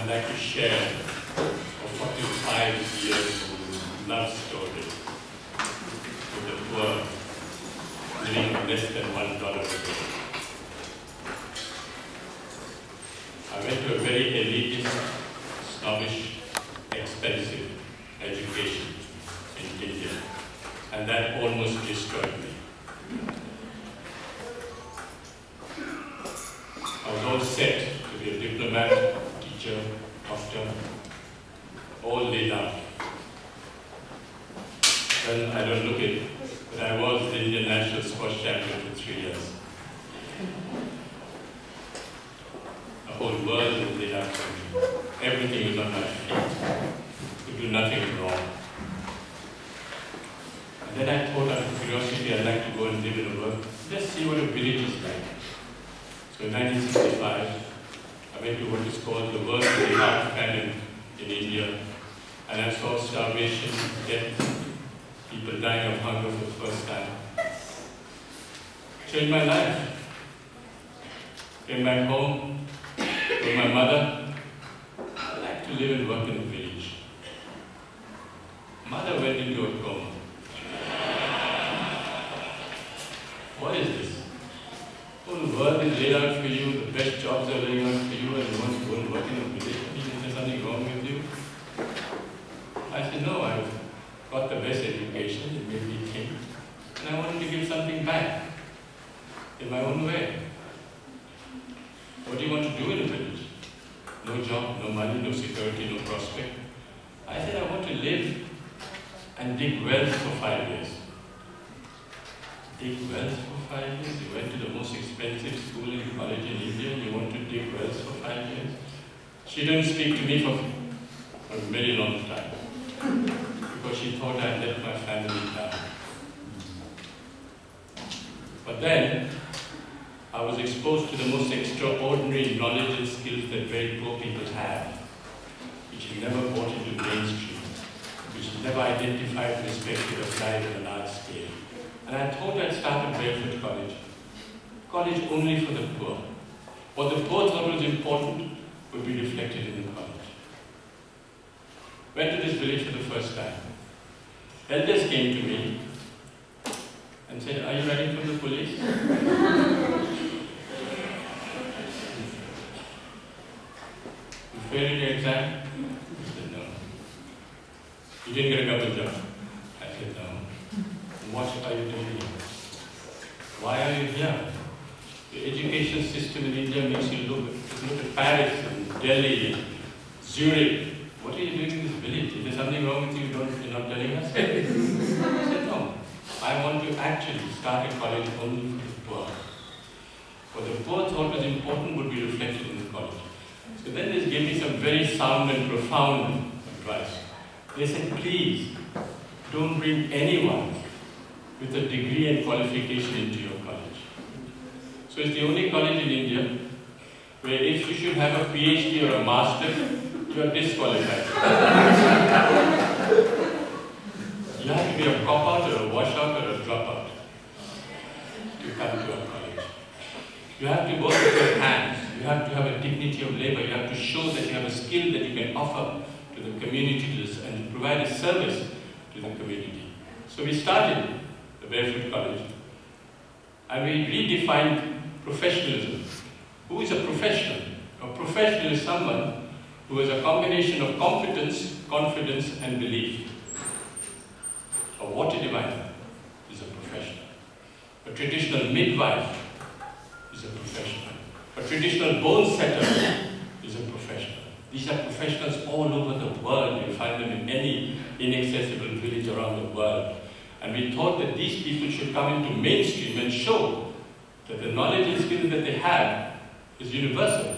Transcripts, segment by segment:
I'd like to share a 45 years love story with the poor living on less than $1 a day. I went to a very elitist, snobbish, expensive education in India, and that almost destroyed me. I was all set to be a diplomat, teacher, doctor, all laid out. Well, I don't look it, but I was the Indian national squash champion for 3 years. The whole world was laid out for me. Everything was on my feet. Could do nothing wrong. And then I thought, out of curiosity, I'd like to go and live in a world. Just see what a village is like. So in 1965, I went to what is called the world's largest famine in India, and I saw starvation, death, people dying of hunger for the first time. Changed my life. Came back home, told my mother, I'd like to live and work in a village. Mother went into a coma. What is this? Oh, the world is laid out for you, the best jobs are laid out for you, and you want to go and work in a village. Is there something wrong with you? I said, no, I've got the best education, it made me think, and I wanted to give something back in my own way. What do you want to do in a village? No job, no money, no security, no prospect. I said, I want to live and dig wells for 5 years. Dig wells for 5 years? You went to the most expensive school and college in India and you want to dig wells for 5 years? She didn't speak to me for a very long time because she thought I'd let my family down. But then, I was exposed to the most extraordinary knowledge and skills that very poor people have, which is never brought into mainstream, which is never identified and respected or applied on a large scale. And I thought I'd start a barefoot college. College only for the poor. What the poor thought was important would be reflected in the college. Went to this village for the first time. Elders came to me and said, are you running from the police? You failed in your exam? I said, no. You didn't get a government job? I said, no. What are you doing here? Why are you here? The education system in India makes you look at Paris and Delhi and Zurich. What are you doing in this village? Is there something wrong with you? You're not telling us? I said, no. I want to actually start a college only for the poor. What the poor thought was important would be reflected in the college. So then they gave me some very sound and profound advice. They said, please, don't bring anyone with a degree and qualification into your college. So it's the only college in India where if you should have a PhD or a master's, you are disqualified. You have to be a cop-out or a washout or a dropout to come to our college. You have to work with your hands. You have to have a dignity of labor. You have to show that you have a skill that you can offer to the community and provide a service to the community. So we started the Barefoot College and we redefined professionalism. Who is a professional? A professional is someone who has a combination of competence, confidence and belief. A water diviner is a professional. A traditional midwife is a professional. A traditional bone setter is a professional. These are professionals all over the world. You find them in any inaccessible village around the world. And we thought that these people should come into mainstream and show that the knowledge and skills that they have is universal.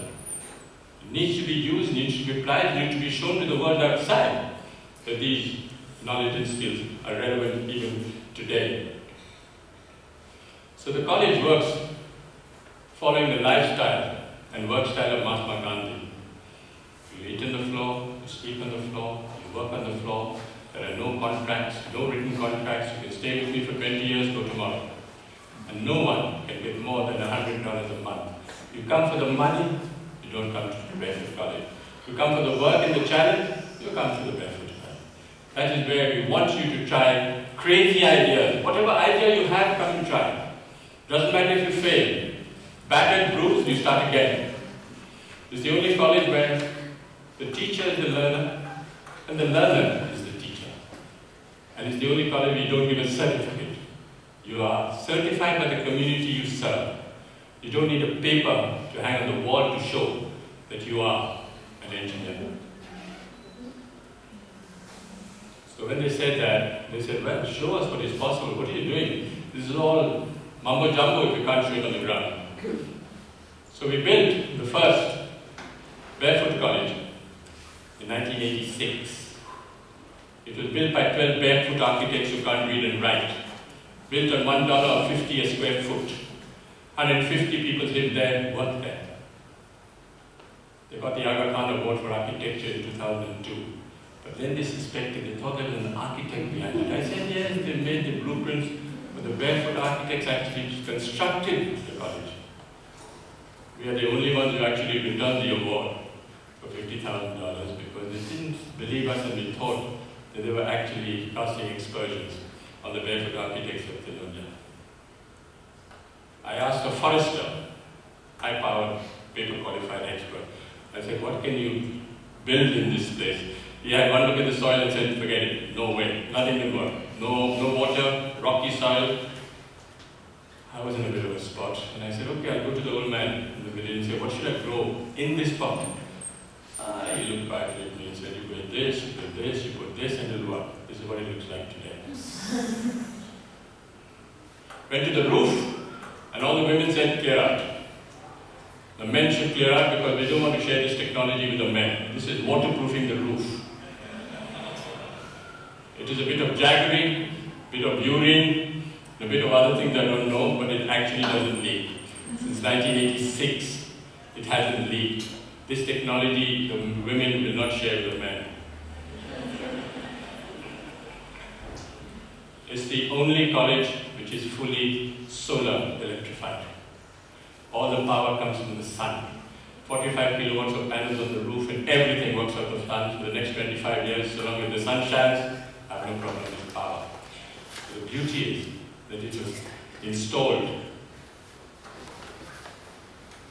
It needs to be used, needs to be applied, needs to be shown to the world outside that these knowledge and skills are relevant even today. So the college works following the lifestyle and work style of Mahatma Gandhi. You eat on the floor, you sleep on the floor, you work on the floor. There are no contracts, no written contracts. You can stay with me for 20 years, go tomorrow. And no one can get more than $100 a month. You come for the money, you don't come to Barefoot College. You come for the work and the challenge, you come to the Barefoot Academy. That is where we want you to try crazy ideas. Whatever idea you have, come and try. Doesn't matter if you fail. Battered, bruised, you start again. It's the only college where the teacher is the learner and the learner is the teacher. And it's the only college where you don't give a certificate. You are certified by the community you serve. You don't need a paper to hang on the wall to show that you are an engineer. So when they said that, they said, well, show us what is possible. What are you doing? This is all mumbo jumbo if you can't show it on the ground. So we built the first Barefoot College in 1986. It was built by 12 barefoot architects who can't read and write. Built on $1.50 a square foot. 150 people lived there, worked there. They got the Aga Khan Award for Architecture in 2002. But then they suspected, they thought there was an architect behind it. I said, yes, they made the blueprints, but the barefoot architects actually constructed the college. We are the only ones who actually returned the award for $50,000 because they didn't believe us and we thought that they were actually casting aspersions on the barefoot architects of Tilonja. I asked a forester, high-powered, paper-qualified expert. I said, what can you build in this place? He had one look at the soil and said, forget it, no way, nothing can work. No water, rocky soil. I was in a bit of a spot. And I said, okay, I'll go to the old man in the village and say, what should I grow in this pot? He looked back at me and said, you put this, you put this, you put this, and it'll work. This is what it looks like today. Went to the roof, and all the women said, clear out. The men should clear out because we don't want to share this technology with the men. This is waterproofing the roof. It is a bit of jaggery, a bit of urine, a bit of other things I don't know, but it actually doesn't leak. Since 1986, it hasn't leaked. This technology, the women will not share with the men. It's the only college which is fully solar electrified. All the power comes from the sun. 45 kilowatts of panels on the roof and everything works out of the sun for the next 25 years. So long as the sun shines, I have no problem with power. The beauty is that it was installed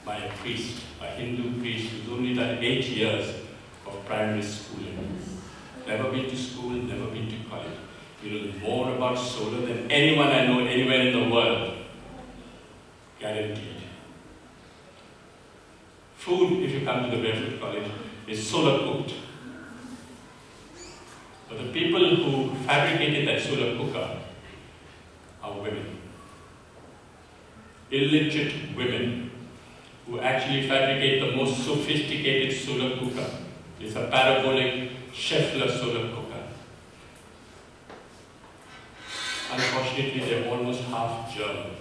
by a priest, a Hindu priest who's only done 8 years of primary schooling. Never been to school, never been to college. He knows more about solar than anyone I know anywhere in the world. Guaranteed. Food, if you come to the Barefoot College, is solar cooked. But the people who fabricated that solar cooker are women. Illiterate women who actually fabricate the most sophisticated solar cooker. It's a parabolic Schaeffler solar cooker. Unfortunately, they're almost half German.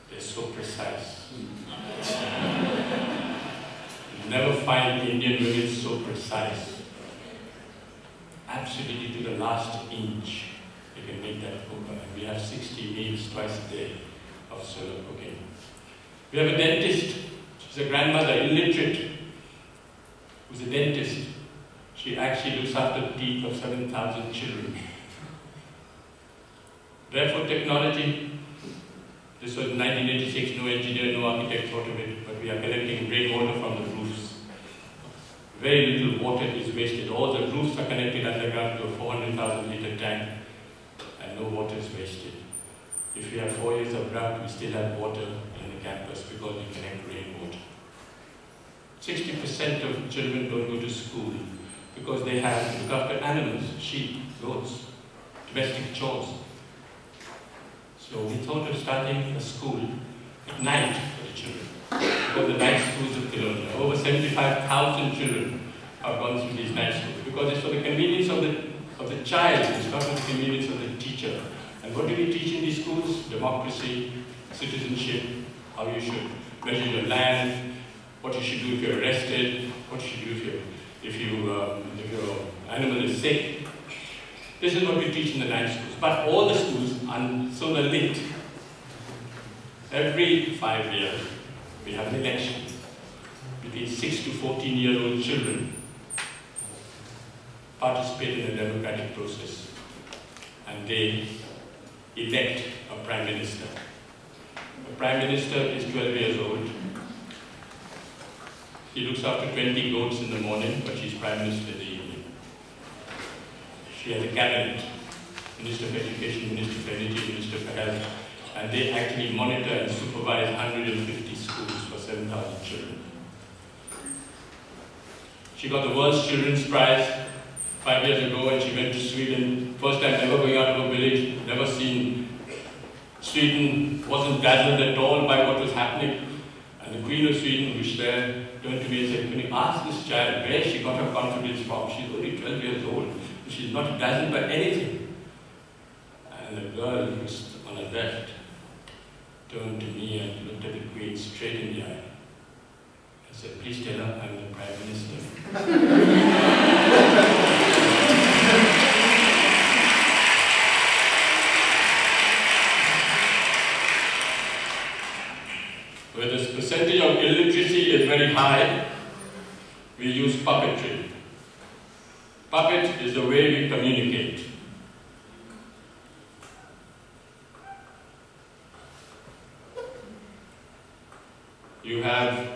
They're so precise. You never find Indian women so precise. Absolutely to the last inch, they can make that cooker. And we have 60 meals twice a day of solar cooking. We have a dentist. She's a grandmother, illiterate, who's a dentist. She actually looks after the teeth of 7,000 children. Barefoot technology. This was 1986, no engineer, no architect thought of it, but we are collecting rainwater from the roofs. Very little water is wasted. All the roofs are connected underground to a 400,000 litre tank, and no water is wasted. If we have 4 years of drought, we still have water in the campus because we connect rainwater. 60% of children don't go to school because they have to look after animals, sheep, goats, domestic chores. So we thought of starting a school at night for the children. Because the night schools of Tilonja, over 75,000 children have gone through these night schools. Because it's for the convenience of the child, it's not for the convenience of the teacher. And what do we teach in these schools? Democracy, citizenship, how you should measure your land, what you should do if you're arrested, what you should do if your animal is sick. This is what we teach in the night schools. But all the schools are solar lit. Every 5 years, we have an election between his 6 to 14-year-old children participate in a democratic process, and they elect a prime minister. The prime minister is 12 years old. He looks after 20 goats in the morning, but she's prime minister in the evening. She has a cabinet, Minister of Education, Minister for Energy, Minister for Health, and they actually monitor and supervise 150 schools for 7,000 children. She got the World's Children's Prize 5 years ago, and she went to Sweden. First time ever going out of a village, never seen Sweden, wasn't dazzled at all by what was happening. And the Queen of Sweden, who was there, turned to me and said, "Can you ask this child where she got her confidence from? She's only 12 years old, and she's not dazzled by anything." And the girl who was on her left turned to me and looked at the Queen straight in the eye. I said, "Please tell her I'm the Prime Minister." Where the percentage of illiteracy is very high, we use puppetry. Puppet is the way we communicate. You have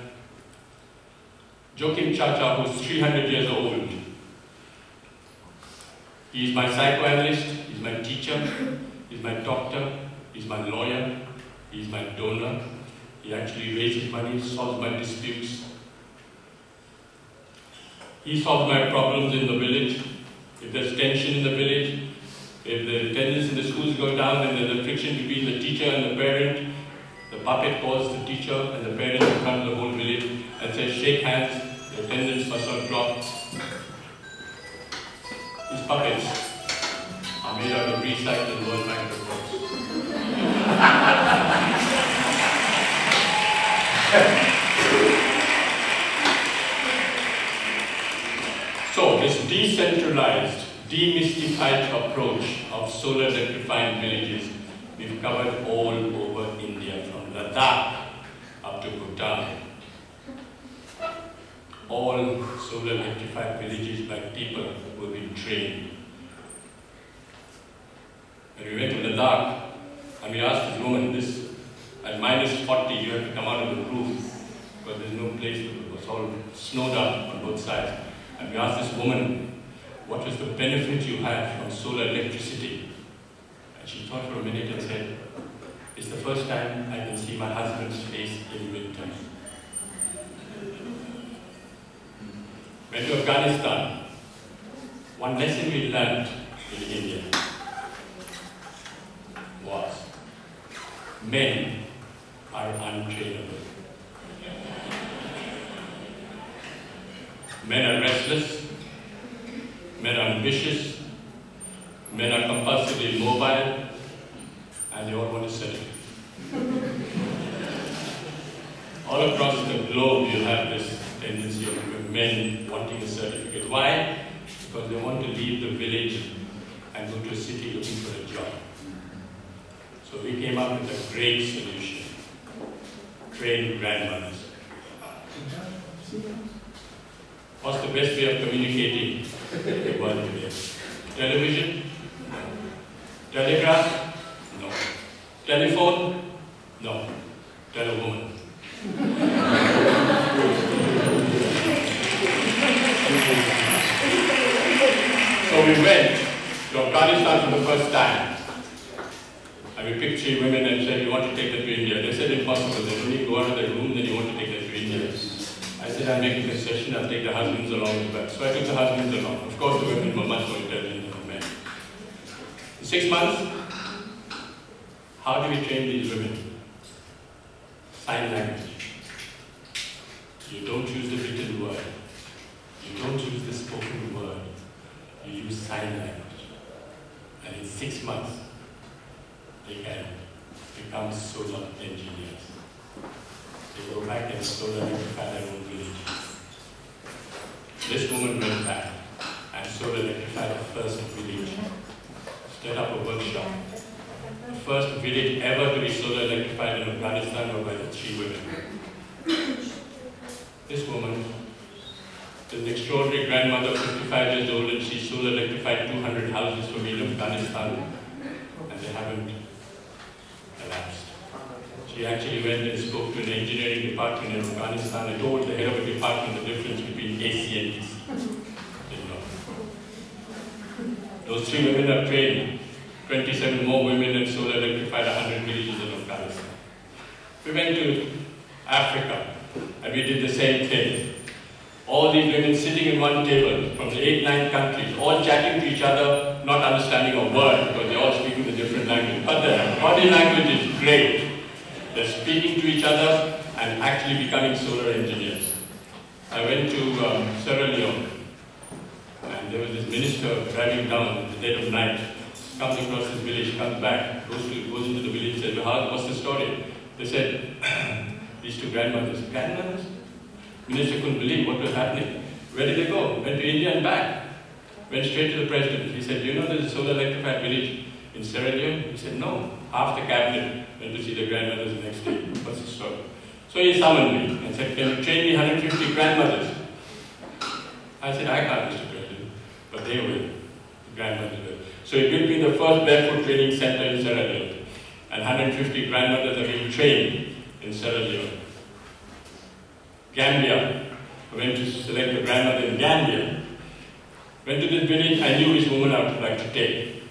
Joachim Chacha, who's 300 years old. He's my psychoanalyst, he's my teacher, he's my doctor, he's my lawyer, he's my donor. He actually raises money, solves my disputes. He solves my problems in the village. If there's tension in the village, if the attendance in the schools go down and there's a friction between the teacher and the parent, the puppet calls the teacher and the parent in front of the whole village and says, "Shake hands, the attendance must not drop." These puppets are made out of recycled World Bank reports. So this decentralized, demystified approach of solar electrified villages, we've covered all over India, from Ladakh up to Bhutan. All solar electrified villages by people who have been trained. When we went to Ladakh, and we asked this woman, this at -40, you have to come out of the roof because there's no place, it was all snowed up on both sides. And we asked this woman, what was the benefit you had from solar electricity? And she thought for a minute and said, "It's the first time I can see my husband's face in winter." Went to Afghanistan. One lesson we learned in India was men are untrainable. Men are restless, men are ambitious, men are compulsively mobile, and they all want a certificate. All across the globe you have this tendency of men wanting a certificate. Why? Because they want to leave the village and go to a city looking for a job. So we came up with a great solution. Train grandmothers. What's the best way of communicating the world today? Television? No. Telegraph? No. Telephone? No. Tell a woman. So we went to Afghanistan for the first time. And we picked 3 women and said, "You want to take them to India?" They said, "Impossible. They only go out of their room, then you want to take them to India." I said, "I'll make a concession, I'll take the husbands along as well." So I took the husbands along. Of course, the women were much more intelligent than the men. In 6 months, how do we train these women? Sign language. You don't use the written word. You don't use the spoken word. You use sign language. And in 6 months, they can become solar engineers. They go back and solar electrify their own village. This woman went back and solar electrified the first village. Set up a workshop. The first village ever to be solar electrified in Afghanistan were by the 3 women. This woman is an extraordinary grandmother, 55 years old, and she solar electrified 200 houses for me in Afghanistan, and they haven't collapsed. She actually went and spoke to an engineering department in Afghanistan and told the head of the department the difference between AC and DC. Those 3 women have trained 27 more women and solar electrified 100 villages in Afghanistan. We went to Africa and we did the same thing. All these women sitting in one table from the 8-9 countries, all chatting to each other, not understanding a word because they all speak in a different language. But their body language is great. They're speaking to each other and actually becoming solar engineers. I went to Sierra Leone, and there was this minister driving down at the dead of night, comes across this village, comes back, goes into the village, says, what's the story? They said, these 2 grandmothers. Grandmothers? Minister couldn't believe what was happening. Where did they go? Went to India and back. Went straight to the president. He said, you know there's a solar electrified village in Sierra Leone? He said, no. Half the cabinet went to see the grandmothers the next day. What's the story? So he summoned me and said, can you train me 150 grandmothers? I said, I can't, Mr. President. But they will. The grandmothers will. So it will be the first barefoot training center in Sierra Leone. And 150 grandmothers are being trained in Sierra Leone. Gambia. I went to select a grandmother in Gambia. Went to this village, I knew which woman I would like to take.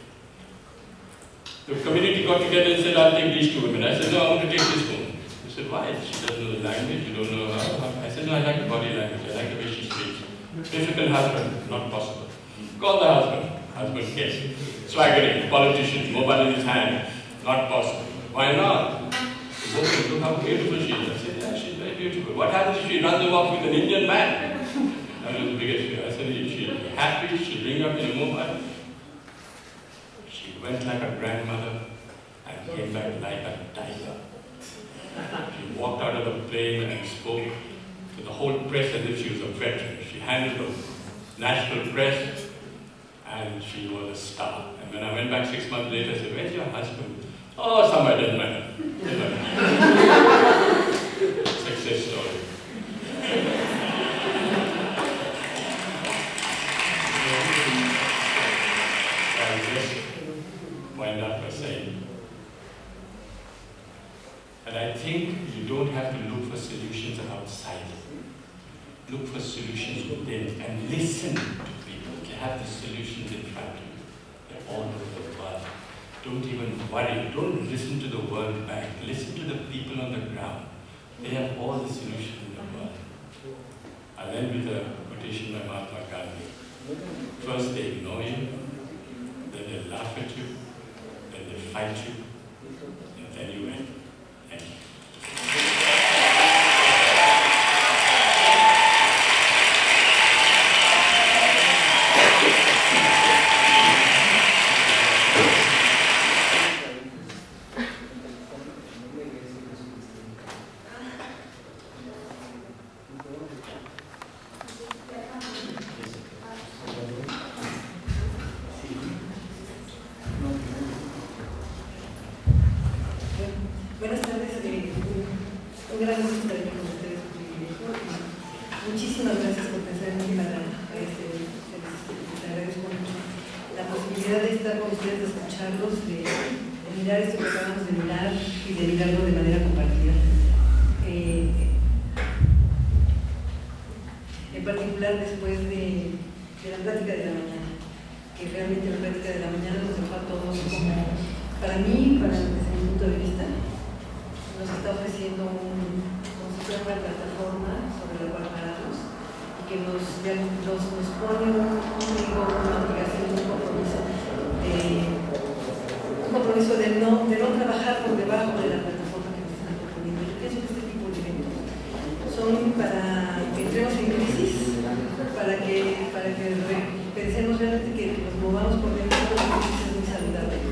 The community got together and said, I'll take these 2 women. I said, no, I want to take this woman. They said, why? She doesn't know the language, you don't know how. I said, no, I like the body language, I like the way she speaks. Difficult husband, not possible. Call the husband. Husband came. Swaggering, politician, mobile in his hand, not possible. Why not? The woman, look how beautiful she is. I said, yeah, she's very beautiful. What happens if she runs off with an Indian man? That was the biggest fear. I said, she'll be happy, she'll bring up in a mobile. She went like a grandmother and came back like a tiger. She walked out of the plane and spoke to the whole press as if she was a veteran. She handled the national press and she was a star. And when I went back 6 months later, I said, where's your husband? Oh, somebody doesn't matter. Success story. I'll just wind up by saying, and I think you don't have to look for solutions outside. Look for solutions within and listen to people. They have the solutions in front of you. They're all over the world. Don't even worry. Don't listen to the World Bank. Listen to the people on the ground. They have all the solutions in the world. I'll end with a quotation by Mahatma Gandhi. First they ignore you, then they laugh at you, then they fight you, and then you win. Thank you. Buenas tardes, un gran gusto estar aquí con ustedes. Muchísimas gracias por pensar en mí para este. Les agradezco mucho la posibilidad de estar con ustedes, de escucharlos, de mirar esto que acabamos de mirar y de mirarlo de manera compartida. En particular después de la plática de la mañana, que realmente la plática de la mañana nos dejó a todos como, para mí, desde mi punto de vista, nos está ofreciendo como si fuera una plataforma sobre la cual pararnos y que nos pone una obligación, un compromiso de no trabajar por debajo de la plataforma que nos están proponiendo. Yo pienso que este tipo de eventos son para que entremos en crisis, para que pensemos realmente que nos movamos por dentro de una crisis muy saludable.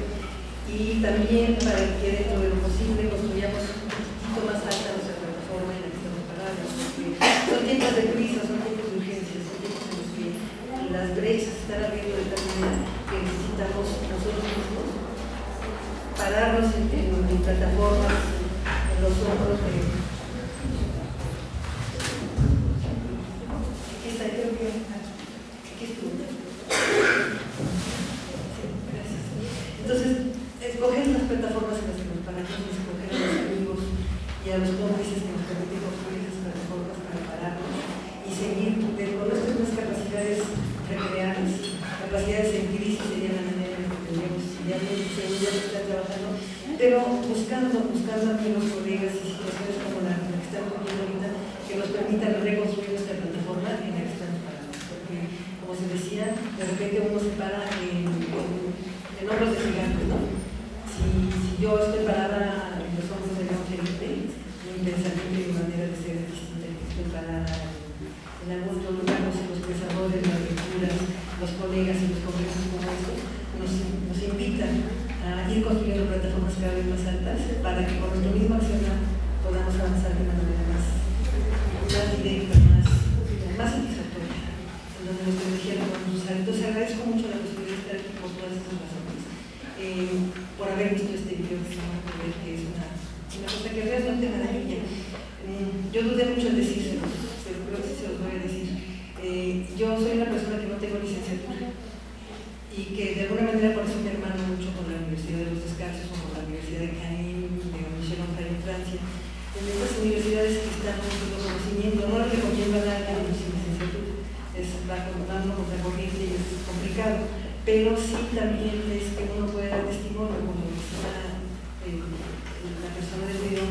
Y también para que dentro de lo posible construyamos un poquito más alta nuestra plataforma en la que estamos parados, porque son tiempos de prisa, son tiempos de urgencia, son tiempos en los que las brechas se están abriendo de tal manera que necesitamos nosotros mismos pararnos en plataformas, en los hombros de Aquí estuvo. Gracias. Entonces, escoger las plataformas en las que nos paramos, escoger a los amigos y a los cómplices que nos permiten construir esas plataformas para pararnos y seguir con nuestras capacidades recreadas, capacidades en crisis sería la manera en la que tendríamos ya seguridad que está trabajando, pero buscando amigos, colegas y situaciones como la que estamos viviendo ahorita que nos permitan reconstruir nuestra plataforma en la que estamos parados. Porque, como se decía, de repente uno se para en hombros de gigantes, ¿no? Si yo estoy parada en los hombros de León Felipe, mi pensamiento y mi manera de ser es distinta, que estoy parada en algún otro lugar, los pensadores, las lecturas, los colegas y los congresos como estos nos invitan a ir construyendo plataformas cada vez más altas para que con nuestro mismo accionar podamos avanzar de una manera más directa, más satisfactoria, en donde nuestra energía la podemos usar. Entonces agradezco mucho la posibilidad de estar aquí por todas estas razones, por haber visto este video que se llama Poder, que es una cosa que realmente me da niña. Yo dudé mucho en decírselos, pero creo que se los voy a decir. Yo soy una persona que no tengo licenciatura y que de alguna manera por eso me hermano mucho con la Universidad de los Descalzos o con la Universidad de Caen, de Michel Onfray en Francia. En estas universidades que están haciendo conocimiento, no le recomiendo a nadie sin licenciatura, va contando con la corriente y es complicado, pero sí también es que uno puede dar testimonio, como decía la persona del video,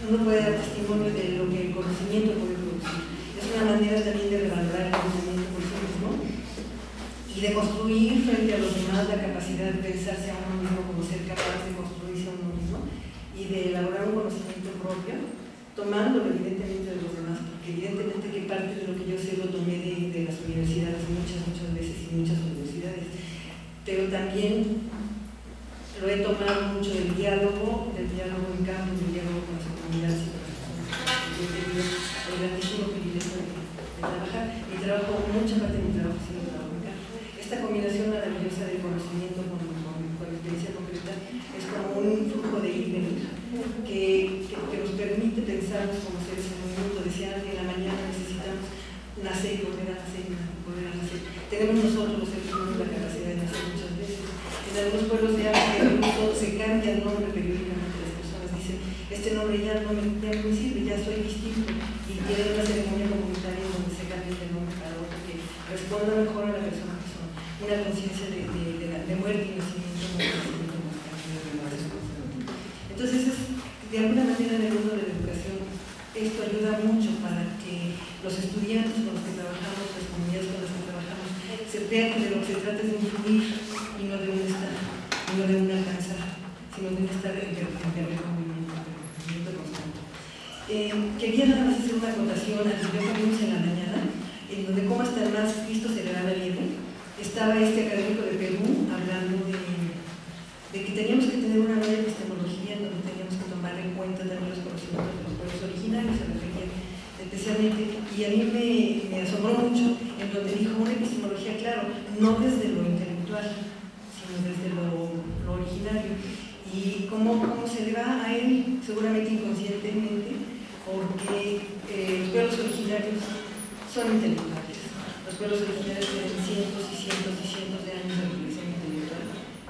uno puede dar testimonio de lo que el conocimiento puede producir. Es una manera también de revalorar el conocimiento por sí mismo y de construir frente a los demás la capacidad de pensarse a uno mismo como ser capaz de construirse a uno mismo y de elaborar un conocimiento propio, tomándolo evidentemente de los demás, porque evidentemente que parte de lo que yo sé lo tomé de las universidades muchas veces y muchas universidades, pero también lo he tomado mucho del diálogo en campo, del diálogo con las comunidades y con las personas. Yo he tenido el grandísimo privilegio de trabajar. Mucha parte de mi trabajo ha sido trabajo en campo. Esta combinación maravillosa de conocimiento con experiencia concreta es como un flujo de ir y venir que nos permite pensarnos como seres en movimiento. Decían que en la mañana necesitamos nacer y volver a nacer y volver a nacer. Tenemos nosotros los seres humanos la capacidad de nacer muchas veces. En algunos pueblos de África incluso se cambia el nombre periódicamente. Las personas dicen, este nombre ya no me sirve, ya soy distinto, y tienen una ceremonia comunitaria donde se cambia el nombre para otro que responda mejor a la persona que son, una conciencia de muerte y nacimiento como conocimiento más. Entonces de alguna manera en el mundo de la educación esto ayuda mucho para que los estudiantes con los que trabajamos, las comunidades con las que trabajamos, se vean que de lo que se trata es de influir y no de un estar, y no de un alcanzar, sino de un estar en permanente movimiento constante. Quería nada más hacer una acotación al video que vimos en la mañana, en donde cómo hasta el más Cristo se le da la liebre. Estaba este académico de Perú hablando de que teníamos que tener una nueva epistemología en donde teníamos que tomar en cuenta también los conocimientos de los pueblos originarios, se refería especialmente, y a mí me asombró mucho en donde dijo una epistemología, claro, no desde lo intelectual, sino desde lo originario, y cómo se le va a él, seguramente inconscientemente, porque los pueblos originarios son intelectuales. Los pueblos originarios tienen cientos y cientos y cientos de años de reflexión intelectual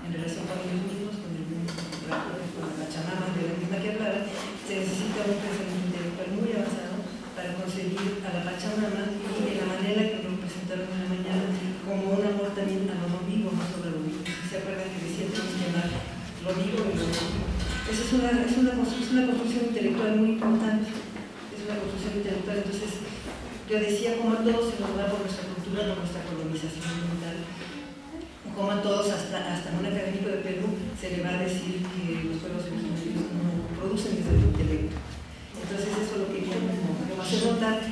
en relación con ellos mismos, con el mundo, con la Pachamama, de la misma que hablaba. Se necesita un pensamiento intelectual muy avanzado para concebir a la Pachamama y en la manera que lo presentaron en la mañana como un amor también a lo no vivo, no sobre lo vivo. ¿Se acuerdan que decía tenemos que amar lo vivo y lo no vivo? Esa es una construcción intelectual muy importante. Es una construcción intelectual. Entonces, yo decía como a todos se nos da por nuestra cultura, por nuestra colonización mental, como a todos, hasta un académico de Perú se le va a decir que los pueblos originarios no producen desde el intelecto. Entonces eso es lo que quería como hacer notar,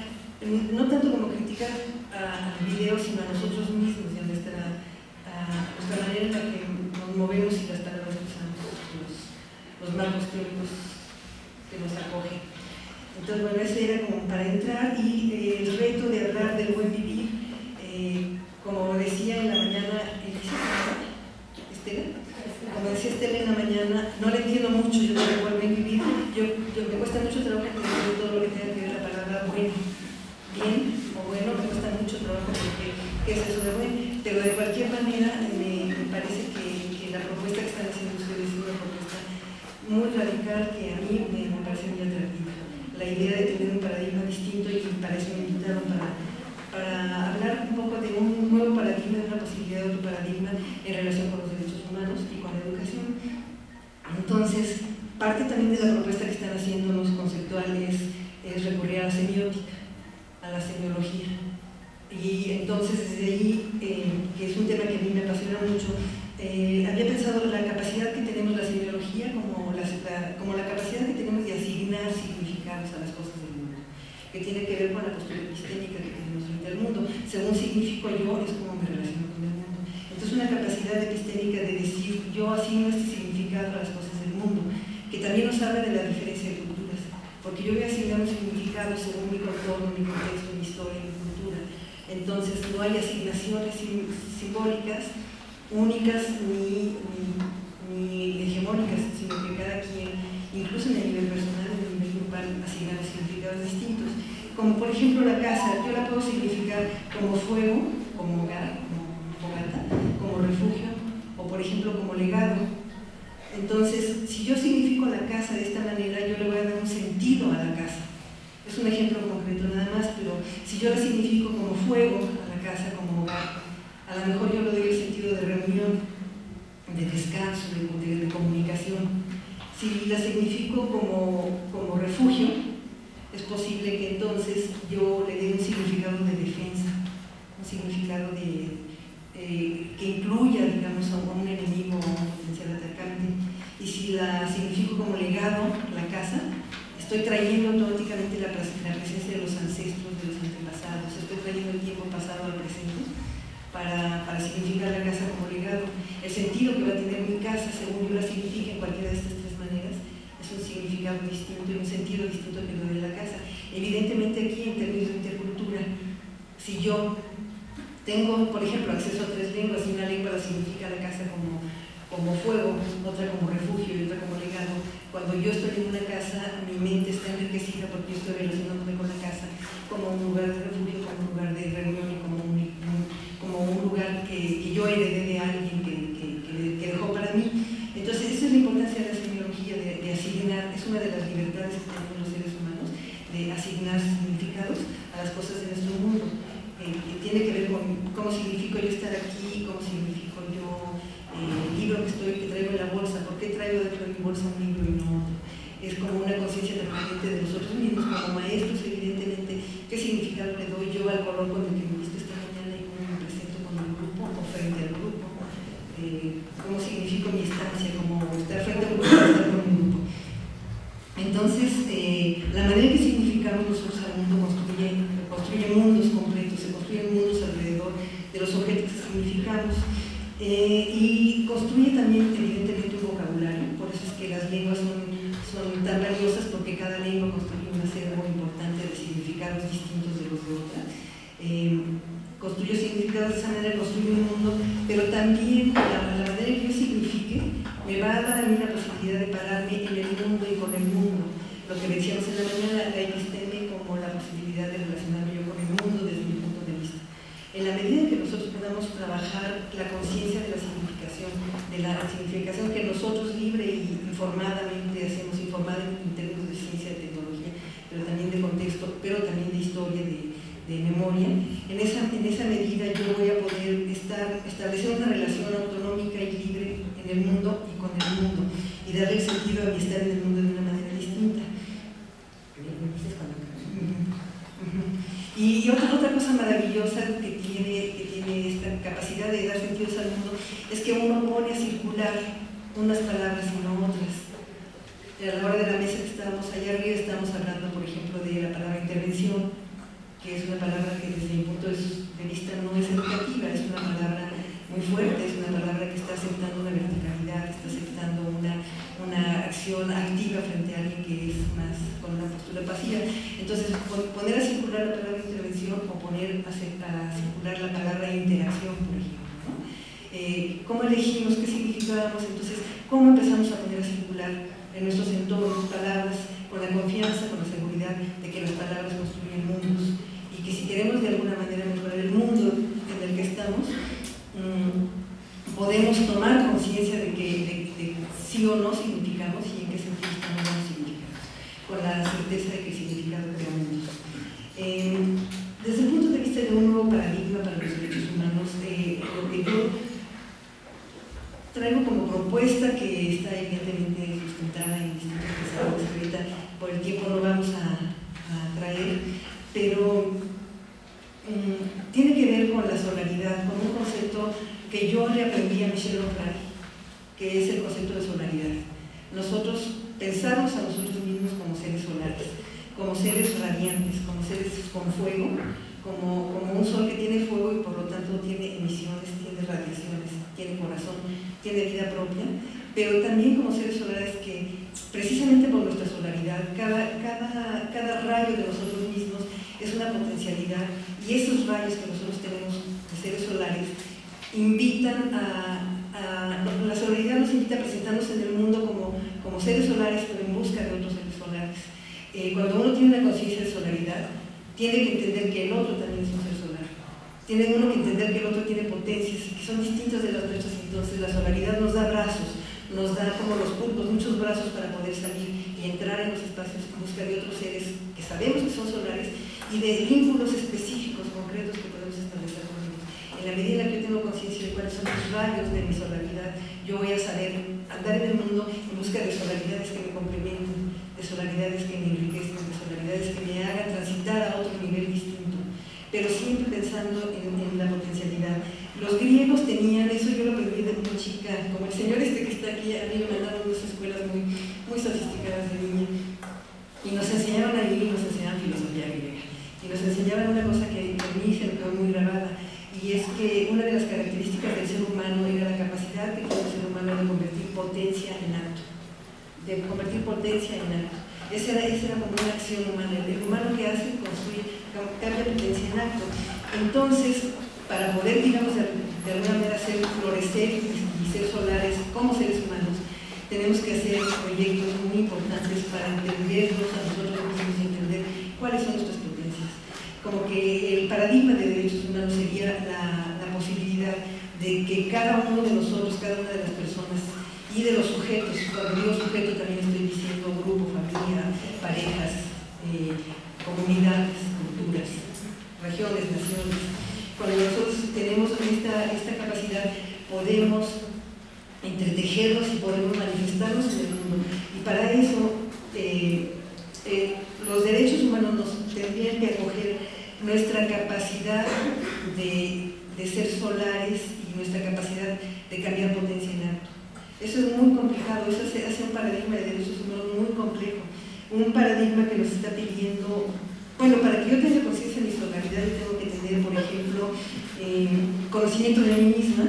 no tanto como criticar al video, sino a nosotros mismos y a nuestra manera en la que nos movemos y las palabras que usamos, los marcos teóricos que nos acogen. Entonces, bueno, eso era como para entrar y el reto de hablar del buen vivir, como decía en la mañana Estela, como decía Estela en la mañana, no le entiendo mucho yo del buen vivir, me cuesta mucho trabajo entender todo lo que tenga que ver la palabra bueno, bien o bueno, me cuesta mucho trabajo entender qué es eso de bueno. Pero de cualquier manera, me parece que la propuesta que están haciendo ustedes es una propuesta muy radical que a mí me parece muy atractiva. La idea de tener un paradigma distinto, y para eso me invitaron para hablar un poco de un nuevo paradigma, de una posibilidad de otro paradigma en relación con los derechos humanos y con la educación. Entonces, parte también de la propuesta que están haciendo los conceptuales es recurrir a la semiótica, a la semiología. Y entonces desde ahí, que es un tema que a mí me apasiona mucho, había pensado la capacidad que tenemos la semiología como la capacidad que tenemos de asignar significados a las cosas del mundo, que tiene que ver con la postura epistémica que tenemos frente al mundo. Según significo yo, es como me relaciono con el mundo. Entonces una capacidad epistémica de decir, yo asigno este significado a las cosas del mundo, que también nos habla de la diferencia de culturas, porque yo voy a asignar un significado según mi contorno, mi contexto, mi historia, mi cultura. Entonces no hay asignaciones simbólicas únicas ni hegemónicas, sino que cada quien, incluso en el nivel personal, en el nivel grupal, asigna significados distintos. Como por ejemplo la casa, yo la puedo significar como fuego, como hogar, como fogata, como refugio, o por ejemplo como legado. Entonces, si yo significo la casa de esta manera, yo le voy a dar un sentido a la casa. Es un ejemplo concreto nada más, pero si yo la significo como fuego a la casa, como hogar, a lo mejor yo le doy el sentido de reunión, de descanso, de comunicación. Si la significo como refugio, es posible que entonces yo le dé un significado de defensa, un significado que incluya, digamos, a un enemigo o a un potencial atacante. Y si la significo como legado, la casa, estoy trayendo automáticamente la presencia de los ancestros, de los antepasados, estoy trayendo el tiempo pasado al presente para significar la casa como legado. El sentido que va a tener mi casa, según yo la signifique en cualquiera de estas tres maneras, es un significado distinto y un sentido distinto que lo de la casa. Evidentemente aquí, en términos de intercultura, si yo tengo, por ejemplo, acceso a tres lenguas, y una lengua la significa la casa como fuego, otra como refugio y otra como legado, cuando yo estoy en una casa, mi mente está enriquecida porque yo estoy relacionándome con la casa como un lugar de refugio, como un lugar de reunión y como un lugar que yo heredé de alguien que dejó para mí. Entonces, esa es la importancia de la semiología, de asignar, es una de las libertades que tenemos los seres humanos, de asignar significados a las cosas de nuestro mundo, que tiene que ver con cómo significo yo estar aquí, cómo significo yo el libro que traigo en la bolsa, por qué traigo dentro de mi bolsa un libro y no otro. Es como una conciencia permanente de nosotros mismos, como maestros, evidentemente, qué significado le doy yo al color con el que me visto esta mañana y cómo me presento con el grupo o frente al grupo, cómo significo mi estancia, como estar frente a un grupo o estar con un grupo. Entonces, la manera que significamos nosotros al mundo construye mundos completos, se construyen mundos alrededor de los objetos que significamos. Y construye también evidentemente un vocabulario, por eso es que las lenguas son tan valiosas, porque cada lengua construye un acervo importante de significados distintos de los de otra. Construye significados de esa manera, construye un mundo, pero también la manera en que yo signifique me va a dar a mí la posibilidad de pararme en el mundo y con el mundo. Lo que decíamos en la mañana, la episteme como la posibilidad de relacionarme yo con el mundo desde mi punto de vista. En la medida en que nosotros podamos trabajar la conciencia de la significación que nosotros libre y informadamente hacemos, informadamente en términos de ciencia, de tecnología, pero también de contexto, pero también de historia, de memoria, en esa medida yo voy a poder establecer una relación autonómica y libre en el mundo y con el mundo, y darle sentido a mi estar en el mundo de una manera distinta. Y otra cosa maravillosa que tiene esta capacidad de dar sentidos al mundo es que uno pone a circular unas palabras y no otras. A la hora de la mesa que estábamos allá arriba, estábamos hablando, por ejemplo, de la palabra intervención, que es una palabra que desde mi punto de vista no es educativa, es una palabra muy fuerte, es una palabra que está aceptando una verticalidad, está aceptando una acción activa frente a alguien que es más con una postura pasiva. Entonces, poner a circular la palabra intervención o poner a circular la palabra interacción, por ejemplo, ¿no? ¿Cómo elegimos? ¿Qué significábamos? Entonces, ¿cómo empezamos a poner a circular en nuestros entornos palabras con la confianza, con la seguridad de que las palabras construyen mundos? Y que si queremos de alguna manera mejorar el mundo en el que podemos tomar conciencia de que sí o no significamos y en qué sentido estamos dando significado, con la certeza de que el significado crea mundos. Desde el punto de vista de un nuevo paradigma para los derechos humanos, lo que yo traigo como propuesta, que está evidentemente sustentada en distintos pensadores que ahorita por el tiempo no vamos a traer, pero tiene que ver con la solaridad, con un concepto que yo le aprendí a Michel Onfray, que es el concepto de solaridad. Nosotros pensamos a nosotros mismos como seres solares, como seres radiantes, como seres con fuego, como un sol que tiene fuego y por lo tanto tiene emisiones, tiene radiaciones, tiene corazón, tiene vida propia, pero también como seres solares que precisamente por nuestra solaridad, cada rayo de nosotros mismos es una potencialidad, y esos rayos que nosotros tenemos de seres solares invitan la solaridad nos invita a presentarnos en el mundo como seres solares, pero en busca de otros seres solares. Cuando uno tiene una conciencia de solaridad, tiene que entender que el otro también es un ser solar. Tiene uno que entender que el otro tiene potencias que son distintas de las nuestras, entonces la solaridad nos da brazos, nos da como los pulpos, muchos brazos para poder salir y entrar en los espacios en busca de otros seres que sabemos que son solares y de vínculos específicos, concretos que podemos establecer con ellos. En la medida en la que yo tengo conciencia de cuáles son los rayos de mi solaridad, yo voy a saber andar en el mundo en busca de solaridades que me complementen, de solaridades que me enriquecen, de solaridades que me hagan transitar a otro nivel distinto, pero siempre pensando en la potencialidad. Los griegos tenían, eso yo lo aprendí de muy chica, como el señor que está aquí, a mí me mandaron unas escuelas muy sofisticadas de niña, y nos enseñaban ahí, nos enseñaban filosofía griega, y nos enseñaban una cosa que a mí se me quedó muy grabada, y es que una de las características del ser humano era la capacidad que tiene el ser humano de convertir potencia en acto, Esa era como una acción humana. El humano que hace, construye, cambia potencia en acto. Entonces, para poder, digamos, de alguna manera hacer florecer y ser solares como seres humanos, tenemos que hacer proyectos muy importantes para entendernos a nosotros mismos y entender cuáles son nuestras potencias. Como que el paradigma de derechos humanos sería la posibilidad de que cada uno de nosotros, cada una de las personas y de los sujetos, cuando digo sujeto también estoy diciendo grupo, familia, parejas, comunidades, culturas, regiones, naciones. Cuando nosotros tenemos esta capacidad, podemos entretejernos y podemos manifestarnos en el mundo. Y para eso, los derechos humanos nos tendrían que acoger nuestra capacidad de ser solares y nuestra capacidad de cambiar potencia en acto. Eso es muy complicado, eso hace un paradigma de derechos humanos muy complejo, un paradigma que nos está pidiendo, bueno, para que yo tenga conciencia de mi solaridad, yo tengo que tener, por ejemplo, conocimiento de mí misma,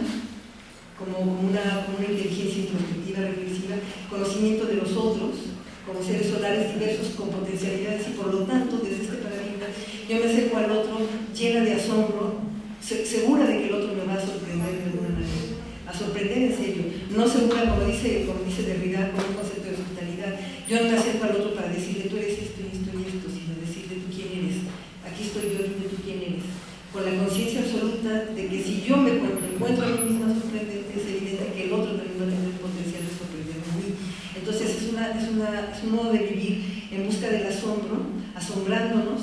como una inteligencia introspectiva, reflexiva, conocimiento de los otros, como seres solares diversos con potencialidades, y por lo tanto, desde este paradigma, yo me acerco al otro llena de asombro, segura de que el otro me va a sorprender de alguna manera, a sorprender en serio, no segura, como dice Derrida, con un concepto de hospitalidad. Yo no me acerco al otro para decirle tú eres esto y esto y esto, sino decirle tú quién eres, aquí estoy yo, dime tú quién eres, con la conciencia absoluta de que si yo me encuentro a mí misma sorprendente, es evidente que el otro también va a tener el potencial de sorprenderme a mí. Entonces es un modo de vivir en busca del asombro, asombrándonos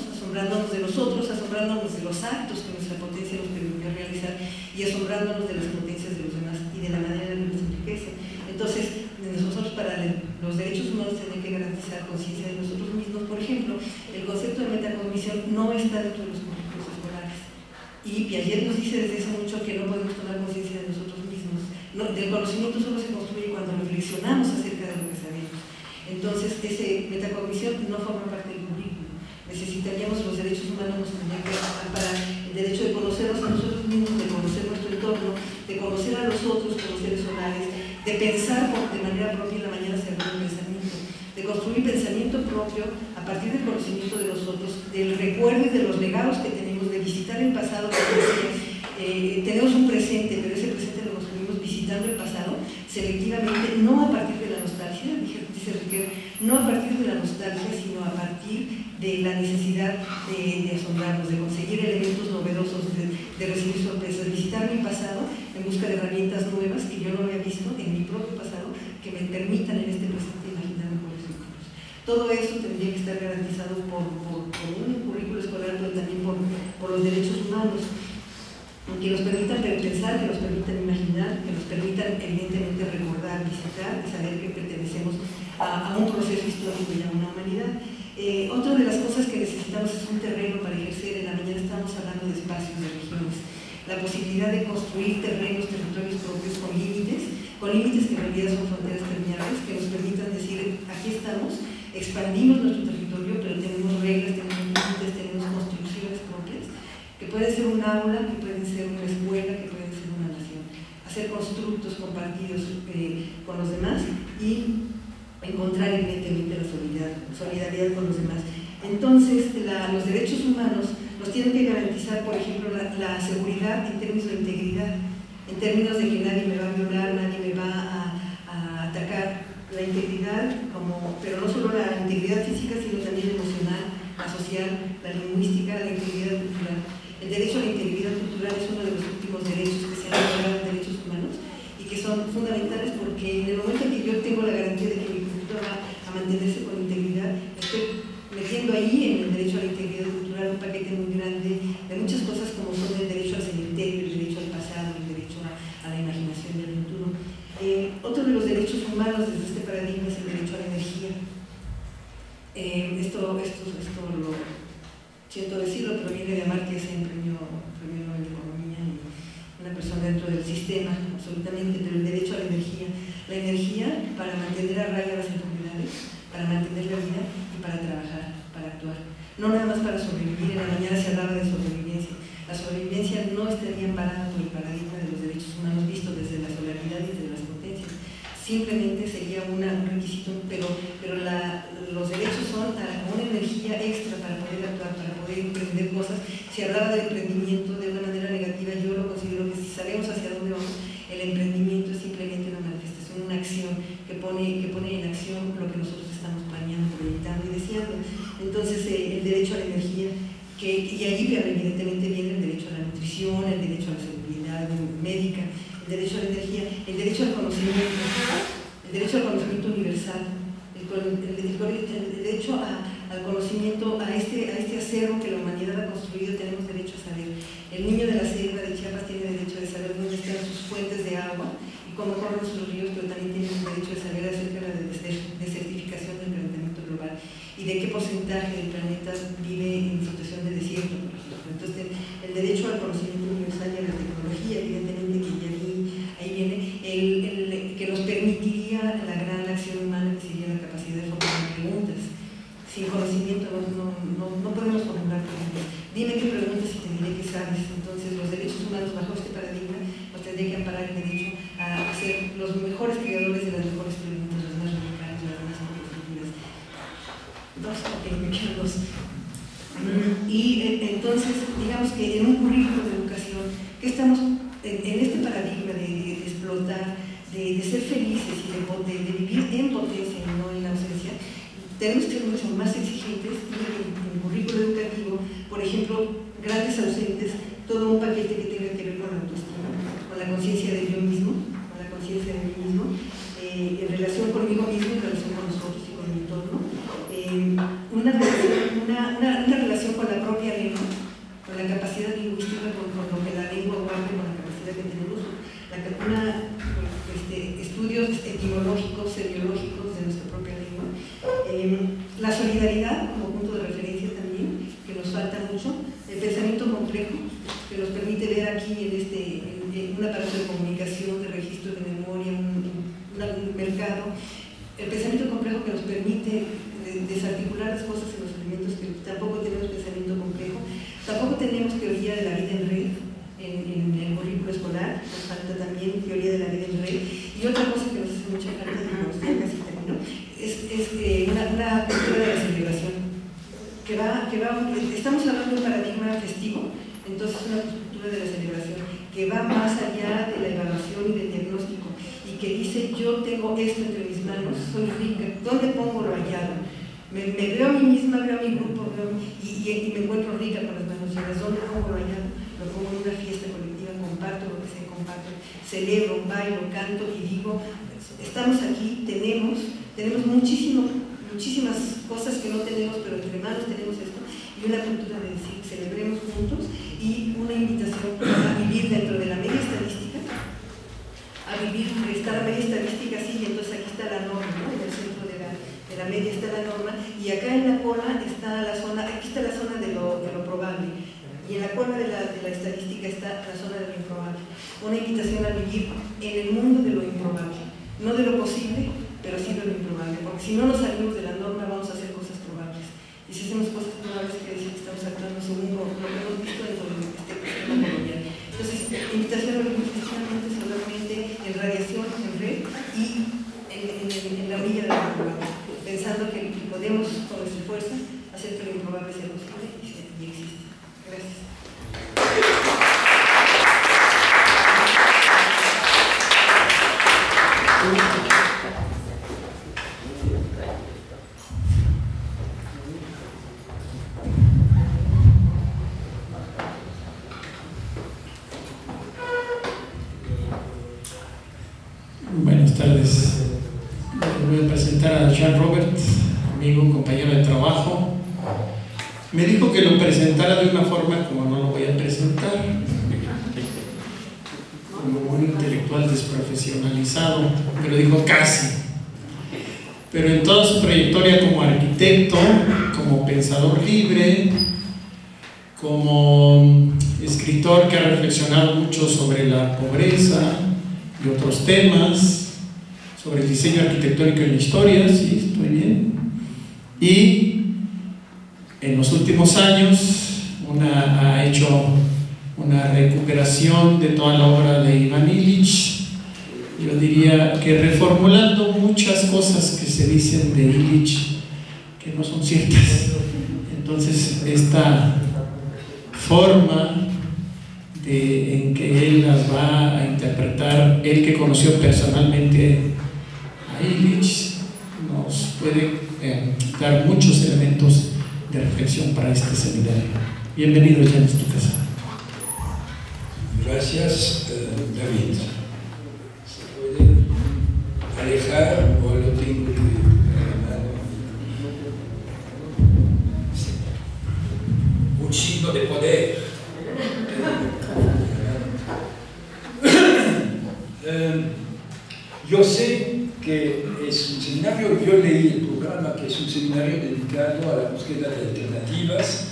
de nosotros, asombrándonos de los actos que nuestra potencia nos permitió realizar y asombrándonos de las potencias de los demás y de la manera en que nos enriquecen. Entonces, nosotros para los derechos humanos tenemos que garantizar conciencia de nosotros mismos. Por ejemplo, el concepto de metacognición no está dentro de los currículos escolares. Y Piaget nos dice desde hace mucho que no podemos tomar conciencia de nosotros mismos. No, del conocimiento solo se construye cuando reflexionamos acerca de lo que sabemos. Entonces, esa metacognición no forma parte del currículo. Necesitaríamos, los derechos humanos nos tendrían que amparar el derecho de conocernos a nosotros mismos, de conocer nuestro entorno, de conocer a los otros como seres solares, de pensar de manera propia. En la mañana se habló del pensamiento, de construir pensamiento propio a partir del conocimiento de los otros, del recuerdo y de los legados que tenemos, de visitar el pasado. Tenemos un presente, pero ese presente lo construimos visitando el pasado selectivamente, no a partir de la nostalgia, dice Riquet, no a partir de la nostalgia, sino a partir de la necesidad de asombrarnos, de conseguir elementos novedosos, de recibir sorpresas, visitar mi pasado en busca de herramientas nuevas nuevas que yo no había visto en mi propio pasado, que me permitan en este presente imaginar mejores futuros. Todo eso tendría que estar garantizado por un currículo escolar, pero también por los derechos humanos, que nos permitan pensar, que nos permitan imaginar, que nos permitan evidentemente recordar, visitar y saber que pertenecemos a un proceso histórico y a una humanidad. Otra de las cosas que necesitamos es un terreno para ejercer. En la mañana estamos hablando de espacios, de regiones, la posibilidad de construir terrenos, territorios propios con límites que en realidad son fronteras terminables, que nos permitan decir, aquí estamos, expandimos nuestro territorio, pero tenemos reglas, tenemos límites, tenemos construcciones propias, que pueden ser un aula, que pueden ser una escuela, que pueden ser una nación. Hacer constructos compartidos con los demás y encontrar evidentemente la solidaridad con los demás. Entonces, los derechos humanos nos tienen que garantizar, por ejemplo, la seguridad en términos de integridad, en términos de que nadie me va a violar, nadie me va a atacar. La integridad, pero no solo la integridad física, sino también emocional, la social, la lingüística, la integridad cultural. El derecho a la integridad cultural es uno de los últimos derechos que se han declarado en derechos humanos y que son fundamentales, porque en el momento en que yo tengo la garantía de que mi cultura va a mantenerse con integridad, estoy metiendo ahí en el derecho a la integridad cultural un paquete muy grande de muchas cosas, como son el derecho al cementerio, el derecho al pasado, el derecho a la imaginación del futuro. Otro de los derechos humanos desde este paradigma es el derecho a la energía. Esto lo siento decirlo, pero viene de Amartya Sen, premio Nobel de Economía, y una persona dentro del sistema, absolutamente, pero el derecho a la energía. La energía para mantener a raya las enfermedades, para mantener la vida y para trabajar, para actuar. No nada más para sobrevivir. En la mañana se hablaba de sobrevivencia. La sobrevivencia no estaría amparada por el paradigma de los derechos humanos visto desde la solidaridad y desde las potencias. Simplemente sería un requisito, pero los derechos son a una energía extra para poder actuar, para poder emprender cosas. Se hablaba del emprendimiento de una manera negativa. Yo lo considero que si sabemos hacia dónde vamos, el emprendimiento es simplemente una manifestación, una acción que pone en acción lo que nosotros estamos planeando, proyectando y deseando. Entonces, el derecho a la energía, y allí evidentemente viene el derecho a la nutrición, el derecho a la seguridad médica, el derecho a la energía, el derecho al conocimiento universal, el derecho al conocimiento, a este acervo que la humanidad ha construido. Tenemos derecho a saber. El niño de la selva de Chiapas tiene derecho de saber dónde están sus fuentes de agua y cómo corren sus ríos, pero también tiene el derecho de saber acerca de la desertificación del calentamiento global y de qué porcentaje del planeta vive en situación de desierto, por ejemplo. Entonces, el derecho al conocimiento universal y a la tecnología, evidentemente, que ahí viene, que nos permitiría la gran acción humana, que sería la capacidad de formular preguntas. Sin conocimiento no podemos formular preguntas. Dime qué preguntas y te diré qué sabes. Entonces, los derechos humanos bajo este paradigma nos tendría que amparar el derecho a ser los mejores creadores de las mejores preguntas, las más radicales, las más profundas. Me quedan dos. Y entonces, digamos que en un currículo de educación, que estamos en este paradigma de explotar, de ser felices y de vivir en potencia y no en ausencia, tenemos que ser mucho más exigentes. Y en el currículo educativo, por ejemplo, grandes ausentes, todo un paquete que tenga que ver con la autoestima, con la conciencia de yo mismo, en relación conmigo mismo, en relación con nosotros y con mi entorno, una relación con la propia lengua, con la capacidad lingüística, con lo que la lengua guarda, con la capacidad que tenemos, estudios etimológicos, semiológicos de nuestra propia lengua, la solidaridad como punto de referencia también, que nos falta mucho, el pensamiento complejo, que nos permite ver aquí en un aparato de comunicación, de registro de memoria, un mercado, el pensamiento complejo que nos permite desarticular las cosas en los elementos, que tampoco tenemos pensamiento complejo, tampoco tenemos teoría de la vida en red en el currículo escolar, nos falta también teoría de la vida en red. Y otra cosa que nos hace mucha falta, ya casi termino, es una cultura de la celebración, estamos hablando de un paradigma festivo, entonces una cultura de la celebración que va más allá de la evaluación y del diagnóstico, y que dice: yo tengo esto entre mis manos, soy rica, ¿dónde pongo lo hallado? Me veo a mí misma, veo a mi grupo, y me encuentro rica con las manos llenas. ¿Dónde pongo lo hallado? Lo pongo en una fiesta colectiva, comparto lo que sé, comparto. celebro, bailo, canto y digo, estamos aquí, tenemos muchísimas cosas que no tenemos, pero entre manos tenemos esto, y una cultura de decir, celebremos juntos, y una invitación a vivir dentro de la media estadística, está la media estadística así, y entonces aquí está la norma, ¿no? En el centro de la media está la norma, y acá en la cola está la zona, aquí está la zona de lo probable, y en la cola de la estadística está la zona de lo improbable. Una invitación a vivir en el mundo de lo improbable, no de lo posible, pero sí de lo improbable, porque si no nos salimos de la norma vamos a hacer cosas probables. Y si hacemos cosas probables, quiere decir que estamos actuando según lo que hemos visto en este sistema colonial. Entonces, invitación a vivir efectivamente, solamente en radiación, en red y en la orilla de lo improbable, pensando que podemos, con nuestra fuerza, hacer que lo improbable sea posible y existe. Gracias. Buenas tardes. Voy a presentar a Jean Robert, amigo, compañero de trabajo. Me dijo que lo presentara de una forma como no lo voy a presentar, como un intelectual desprofesionalizado, pero dijo casi. Pero en toda su trayectoria como arquitecto, como pensador libre, como escritor que ha reflexionado mucho sobre la pobreza y otros temas, sobre el diseño arquitectónico en la historia, sí, estoy bien. Y en los últimos años ha hecho una recuperación de toda la obra de Ivan Illich, yo diría que reformulando muchas cosas que se dicen de Illich que no son ciertas. Entonces esta forma en que él las va a interpretar, él que conoció personalmente a Illich, nos puede dar muchos elementos de reflexión para este seminario. Bienvenido, ya en tu casa. Gracias, David. ¿Se puede alejar o lo tengo que un signo de poder? Yo sé que es un seminario, yo leí el programa, que es un seminario dedicado a la búsqueda de alternativas.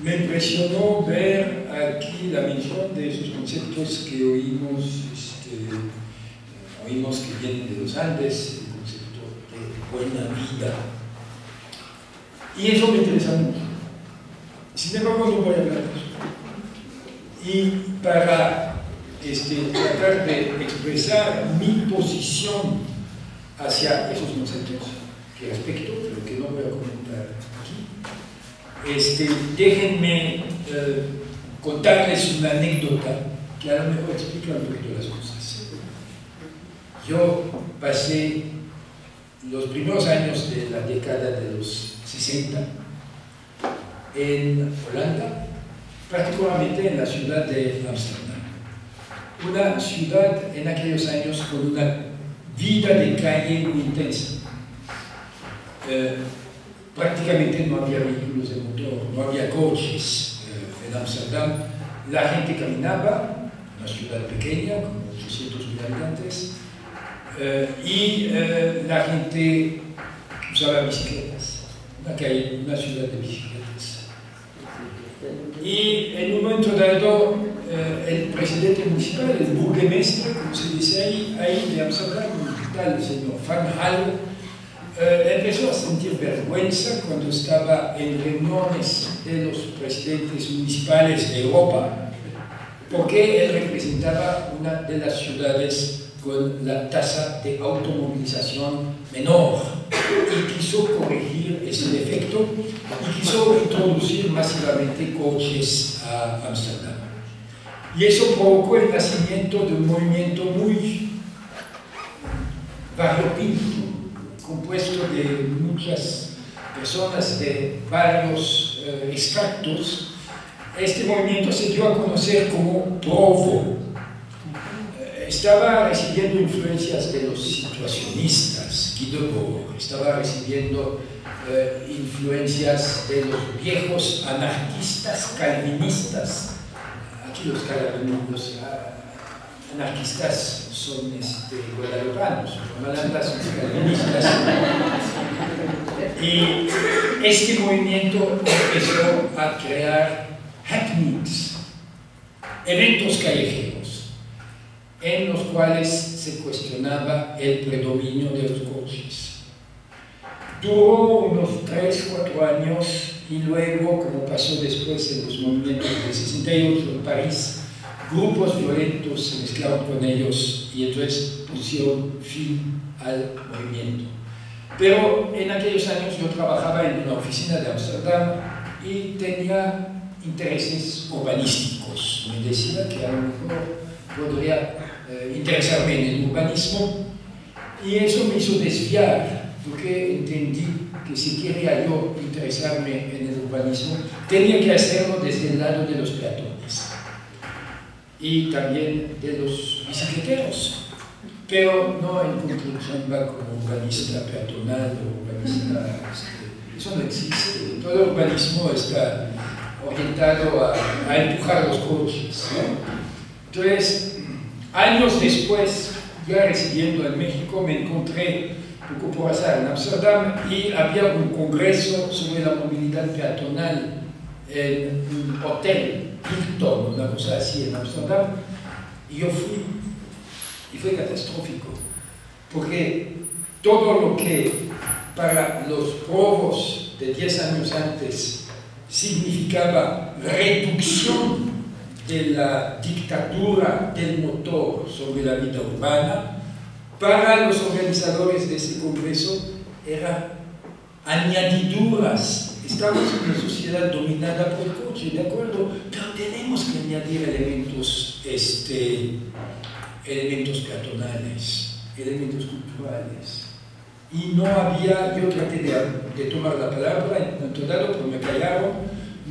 Me impresionó ver aquí la mención de esos conceptos que oímos que vienen de los Andes, el concepto de buena vida. Y eso me interesa mucho. Sin embargo, no voy a hablar de eso. Y para tratar de expresar mi posición hacia esos conceptos que respecto, pero que no voy a comentar aquí, déjenme contarles una anécdota que a lo mejor explica un poquito las cosas. Yo pasé los primeros años de la década de los 60 en Holanda, particularmente en la ciudad de Ámsterdam. Una ciudad en aquellos años con una vida de calle muy intensa. Prácticamente no había vehículos de motor, no había coches en Ámsterdam. La gente caminaba, una ciudad pequeña, con 800.000 habitantes, y la gente usaba bicicletas, una ciudad de bicicletas. Y en un momento dado, el presidente municipal, el burgomestre, como se dice ahí de Amsterdam, un tal señor Van Hal, empezó a sentir vergüenza cuando estaba en reuniones de los presidentes municipales de Europa, porque él representaba una de las ciudades con la tasa de automovilización menor y quiso corregir ese defecto y quiso introducir masivamente coches a Ámsterdam. Y eso provocó el nacimiento de un movimiento muy variopinto, compuesto de muchas personas de varios extractos. Este movimiento se dio a conocer como Provo. estaba recibiendo influencias de los situacionistas, Guy Debord, estaba recibiendo influencias de los viejos anarquistas calvinistas. Aquí los anarquistas son guadalupanos, los malandras son calvinistas. Y este movimiento empezó a crear happenings, eventos callejeros, en los cuales se cuestionaba el predominio de los coches. Duró unos 3-4 años y luego, como pasó después en los movimientos de 68 en París, grupos violentos se mezclaron con ellos y entonces pusieron fin al movimiento. Pero en aquellos años yo trabajaba en una oficina de Ámsterdam y tenía intereses urbanísticos. Me decía que a lo mejor podría interesarme en el urbanismo y eso me hizo desviar, porque entendí que si quería yo interesarme en el urbanismo tenía que hacerlo desde el lado de los peatones y también de los bicicleteros, pero no encontré chamba como urbanista peatonal o urbanista, eso no existe. Todo el urbanismo está orientado a empujar los coches, ¿no? Entonces, años después, ya residiendo en México, me encontré poco por azar en Ámsterdam y había un congreso sobre la movilidad peatonal en un hotel, Hilton, una cosa así en Ámsterdam, y yo fui, y fue catastrófico, porque todo lo que para los probos de 10 años antes significaba reducción de la dictadura del motor sobre la vida urbana, para los organizadores de ese congreso era añadiduras. Estamos en una sociedad dominada por el coche, ¿de acuerdo? Pero tenemos que añadir elementos peatonales, elementos culturales. Y no había, yo traté de tomar la palabra en un momento dado, pero me callaron,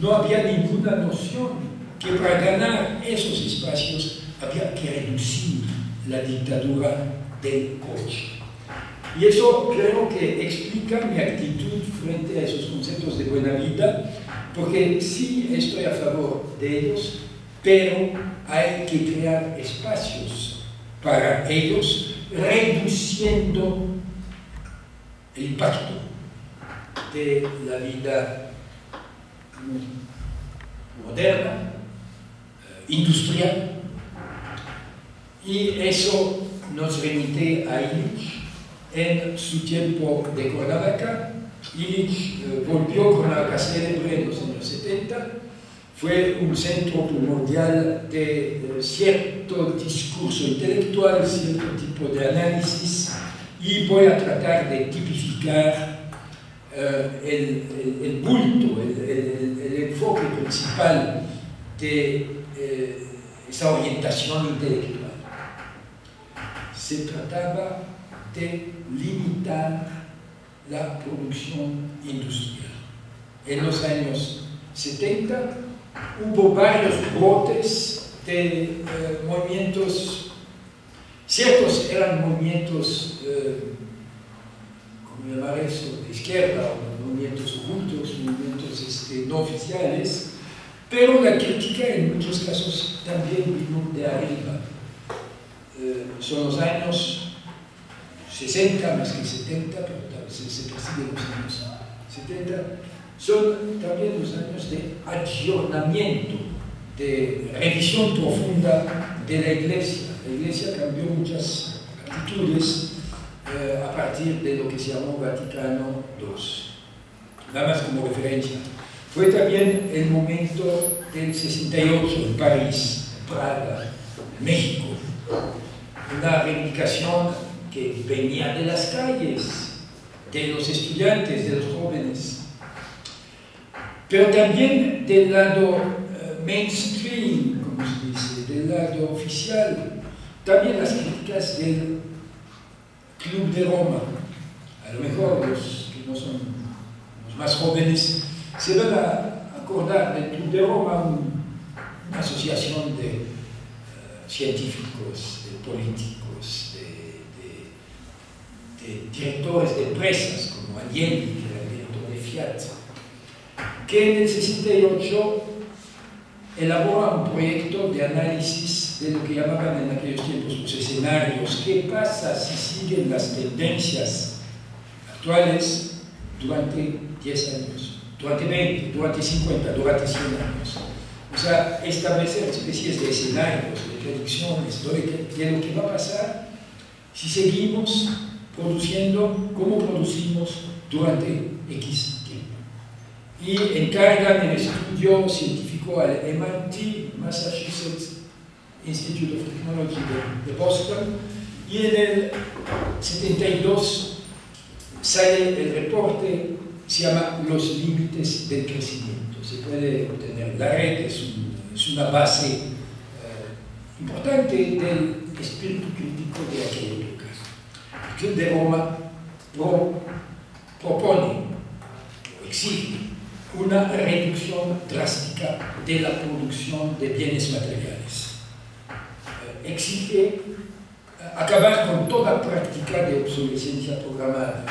no había ninguna noción que para ganar esos espacios había que reducir la dictadura del coche. Y eso creo que explica mi actitud frente a esos conceptos de buena vida, porque sí estoy a favor de ellos, pero hay que crear espacios para ellos, reduciendo el impacto de la vida moderna, industrial, y eso nos remite a Illich en su tiempo de Cuernavaca. Illich volvió Cuernavaca célebre en los años 70, fue un centro primordial de cierto discurso intelectual, cierto tipo de análisis, y voy a tratar de tipificar el bulto, el enfoque principal de esa orientación intelectual. Se trataba de limitar la producción industrial. En los años 70 hubo varios brotes de movimientos, ciertos eran movimientos, ¿cómo llamar eso?, de izquierda, o movimientos ocultos, movimientos no oficiales, pero la crítica en muchos casos también vino de arriba. Son los años 60 más que 70, pero se persiguen los años 70, son también los años de ayornamiento, de revisión profunda de la Iglesia. La Iglesia cambió muchas actitudes a partir de lo que se llamó Vaticano II. Nada más como referencia. Fue también el momento del 68 en París, en Praga, en México. Una reivindicación que venía de las calles, de los estudiantes, de los jóvenes, pero también del lado mainstream, como se dice, del lado oficial, también las críticas del Club de Roma. A lo mejor los que no son los más jóvenes se van a acordar del Club de Roma, una asociación de científicos, de políticos, de directores de empresas como Agnelli, que era el director de Fiat, que en el 68 elabora un proyecto de análisis de lo que llamaban en aquellos tiempos los escenarios. ¿Qué pasa si siguen las tendencias actuales durante 10 años, durante 20, durante 50, durante 100 años? O sea, establecer especies de escenarios, de predicciones de lo que va a pasar si seguimos produciendo como producimos durante X tiempo. Y encargan el estudio científico al MIT, Massachusetts Institute of Technology de Boston, y en el 72 sale el reporte, se llama Los límites del crecimiento. Se puede obtener. La red es una base importante del espíritu crítico de aquella época. El Club de Roma propone o exige una reducción drástica de la producción de bienes materiales. Exige acabar con toda práctica de obsolescencia programada.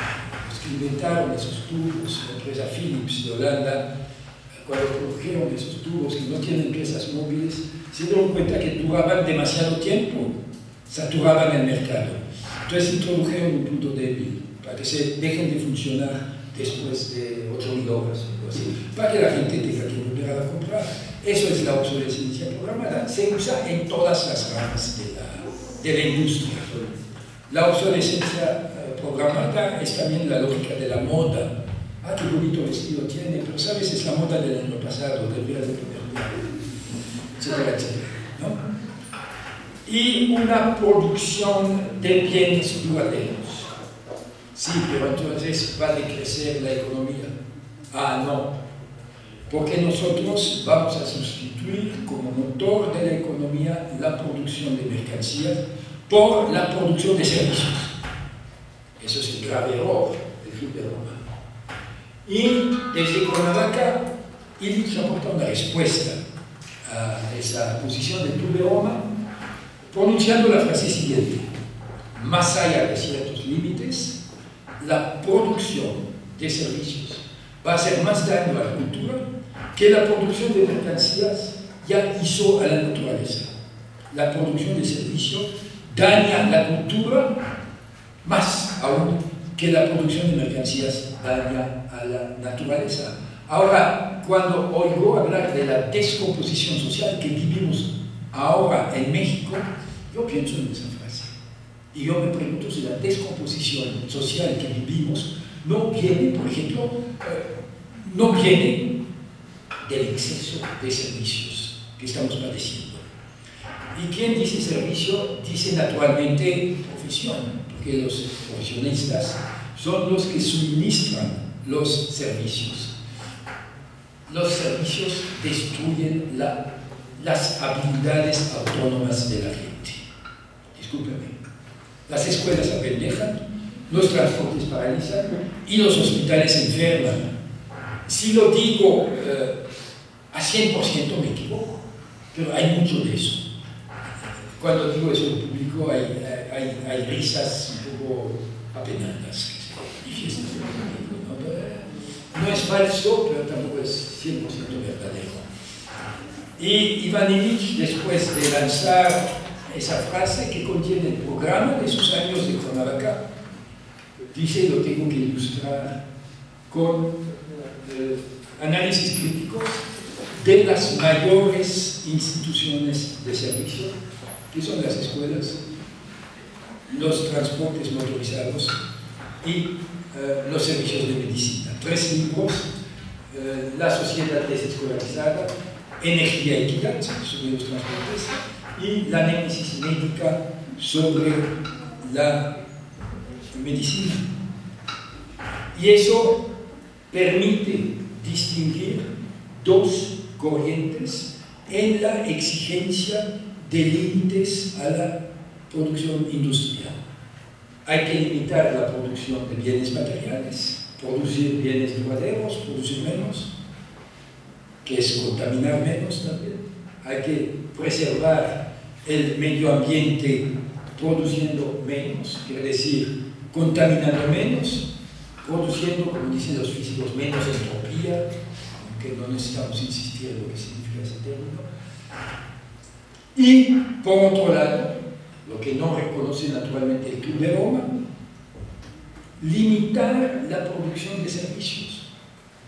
Los que inventaron esos tubos, la empresa Philips de Holanda, cuando produjeron esos tubos que no tienen piezas móviles, se dieron cuenta que duraban demasiado tiempo, saturaban el mercado. Entonces introdujeron un punto débil para que se dejen de funcionar después de 8.000 horas, para que la gente tenga que volver a comprar. Eso es la obsolescencia programada. Se usa en todas las ramas de la industria. La obsolescencia programada es también la lógica de la moda. Ah, qué bonito vestido tiene, pero sabes, es la moda del año pasado, deberías de ponerlo, etcétera, etcétera, ¿no? Y una producción de bienes duraderos. Sí, pero entonces va a decrecer la economía. Ah, no, porque nosotros vamos a sustituir como motor de la economía la producción de mercancías por la producción de servicios. Eso es el grave error del Club de Roma. Y desde Cuernavaca, Illich aporta una respuesta a esa posición del Club de Roma, pronunciando la frase siguiente: más allá de ciertos límites, la producción de servicios va a hacer más daño a la cultura que la producción de mercancías ya hizo a la naturaleza. La producción de servicios daña la cultura más aún que la producción de mercancías daña a la naturaleza. Ahora, cuando oigo hablar de la descomposición social que vivimos ahora en México, yo pienso en esa frase. Y yo me pregunto si la descomposición social que vivimos no viene, por ejemplo, no viene del exceso de servicios que estamos padeciendo. Y quien dice servicio dice naturalmente profesión, porque los profesionistas son los que suministran los servicios. Los servicios destruyen las habilidades autónomas de la gente. Discúlpeme. Las escuelas apendejan, los transportes paralizan y los hospitales enferman. Si lo digo a 100% me equivoco, pero hay mucho de eso. Cuando digo eso en público hay risas un poco apenadas y fiestas de público, ¿no? No es falso, pero tampoco es 100% verdadero. Y Iván Illich, después de lanzar esa frase que contiene el programa de sus años de Cuernavaca, dice, lo tengo que ilustrar con análisis críticos de las mayores instituciones de servicio, que son las escuelas, los transportes motorizados y los servicios de medicina. 3 libros: La sociedad desescolarizada, Energía y equidad sobre los transportes y La némesis médica sobre la medicina. Y eso permite distinguir dos corrientes en la exigencia de límites a la producción industrial. Hay que limitar la producción de bienes materiales, producir bienes duraderos, producir menos, que es contaminar menos también. Hay que preservar el medio ambiente produciendo menos, quiere decir, contaminando menos, produciendo, como dicen los físicos, menos entropía, aunque no necesitamos insistir en lo que significa ese término. Y, por otro lado, lo que no reconoce naturalmente el Club de Roma, limitar la producción de servicios.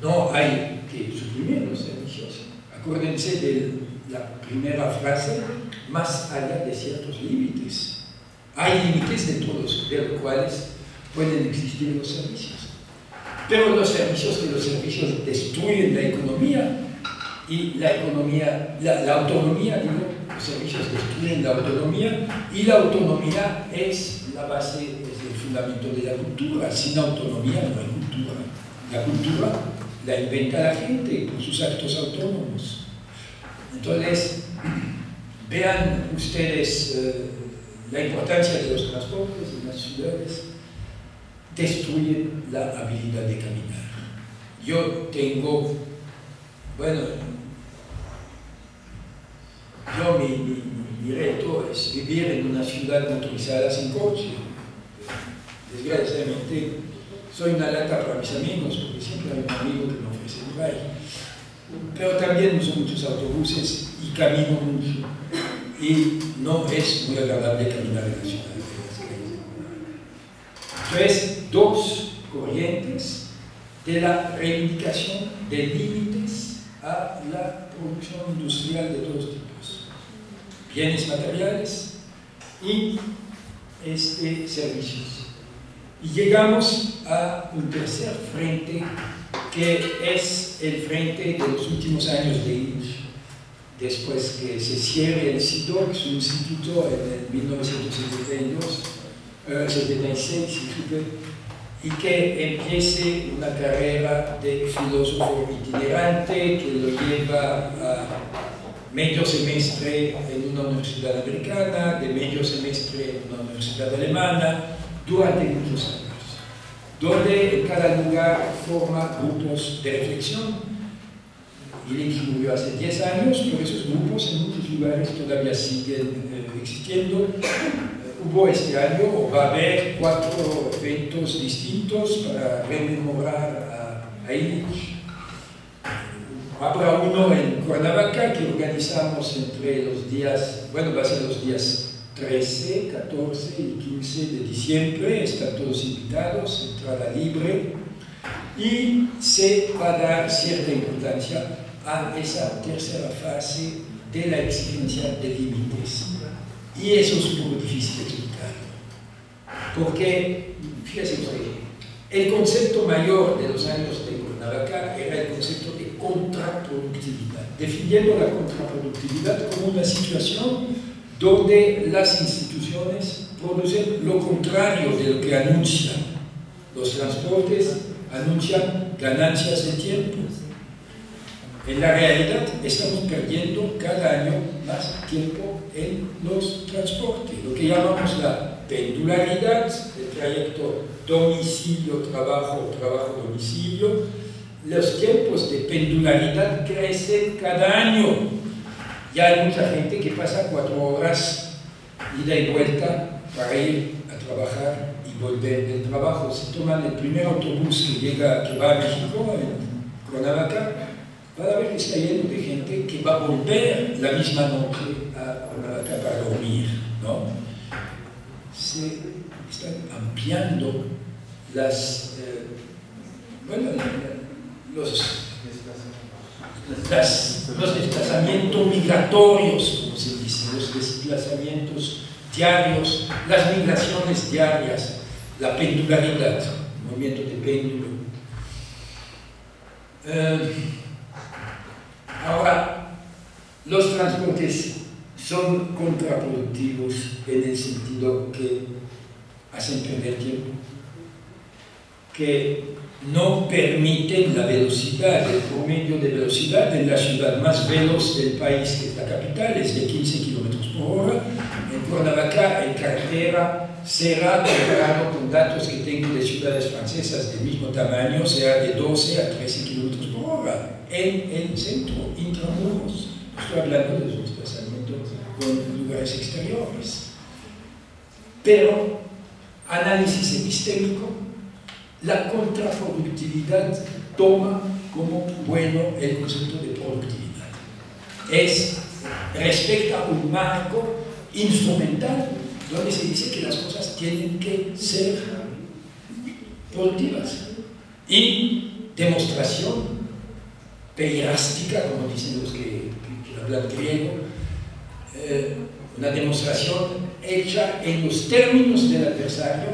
No hay que suprimir los servicios. Acuérdense de la primera frase, más allá de ciertos límites. Hay límites dentro de los cuales pueden existir los servicios. Pero los servicios destruyen la economía y la autonomía, digo, los servicios destruyen la autonomía y la autonomía es la base, es el fundamento de la cultura. Sin autonomía no hay cultura. La cultura la inventa la gente por sus actos autónomos. Entonces, vean ustedes la importancia de los transportes en las ciudades. Destruyen la habilidad de caminar. Yo tengo, bueno, mi reto es vivir en una ciudad motorizada sin coche. Desgraciadamente, soy una lata para mis amigos, porque siempre hay un amigo que me ofrece un ride. Pero también uso muchos autobuses y camino mucho. Y no es muy agradable caminar en la ciudad. Entonces, dos corrientes de la reivindicación de límites a la producción industrial de todos tipos. Bienes materiales y servicios. Y llegamos a un tercer frente que es el frente de los últimos años de INCH. Después que se cierre el CIDOC, su instituto, en 1972, 76, y que empiece una carrera de filósofo itinerante que lo lleva a medio semestre en una universidad americana, de medio semestre en una universidad alemana, durante muchos años, donde en cada lugar forma grupos de reflexión. Illich murió hace 10 años, pero esos grupos en muchos lugares todavía siguen existiendo. Hubo este año, o va a haber 4 eventos distintos para rememorar a Illich. Habrá uno en Cuernavaca que organizamos entre los días, bueno, va a ser los días 13, 14 y 15 de diciembre, están todos invitados, entrada libre, y se va a dar cierta importancia a esa tercera fase de la exigencia de límites. Y eso es un poco difícil de explicar, porque, fíjense usted, el concepto mayor de los años de Cuernavaca era el concepto de contraproductividad, definiendo la contraproductividad como una situación donde las instituciones producen lo contrario de lo que anuncian. Los transportes anuncian ganancias de tiempo. En la realidad estamos perdiendo cada año más tiempo en los transportes, lo que llamamos la pendularidad, el trayecto domicilio-trabajo, trabajo-domicilio. Los tiempos de pendularidad crecen cada año. Ya hay mucha gente que pasa 4 horas ida y vuelta para ir a trabajar y volver del trabajo. Si toman el primer autobús que va a México, en Cuernavaca, van a ver que está lleno de gente que va a volver la misma noche a Cuernavaca para dormir, ¿no? Se están ampliando los desplazamientos migratorios, como se dice, los desplazamientos diarios, las migraciones diarias, la pendularidad, el movimiento de péndulo. Ahora, los transportes son contraproductivos en el sentido que hacen perder tiempo, que no permiten la velocidad, el promedio de velocidad en la ciudad más veloz del país, que es la capital, es de 15 kilómetros por hora. En Cuernavaca, en carretera, será, comparado con datos que tengo de ciudades francesas del mismo tamaño, será de 12 a 13 kilómetros por hora en el centro, intramuros. Estoy hablando de los desplazamientos con lugares exteriores. Pero, análisis epistémico, la contraproductividad toma como bueno el concepto de productividad. Respecta un marco instrumental donde se dice que las cosas tienen que ser productivas. Y demostración peirástica, como dicen los que hablan griego, una demostración hecha en los términos del adversario.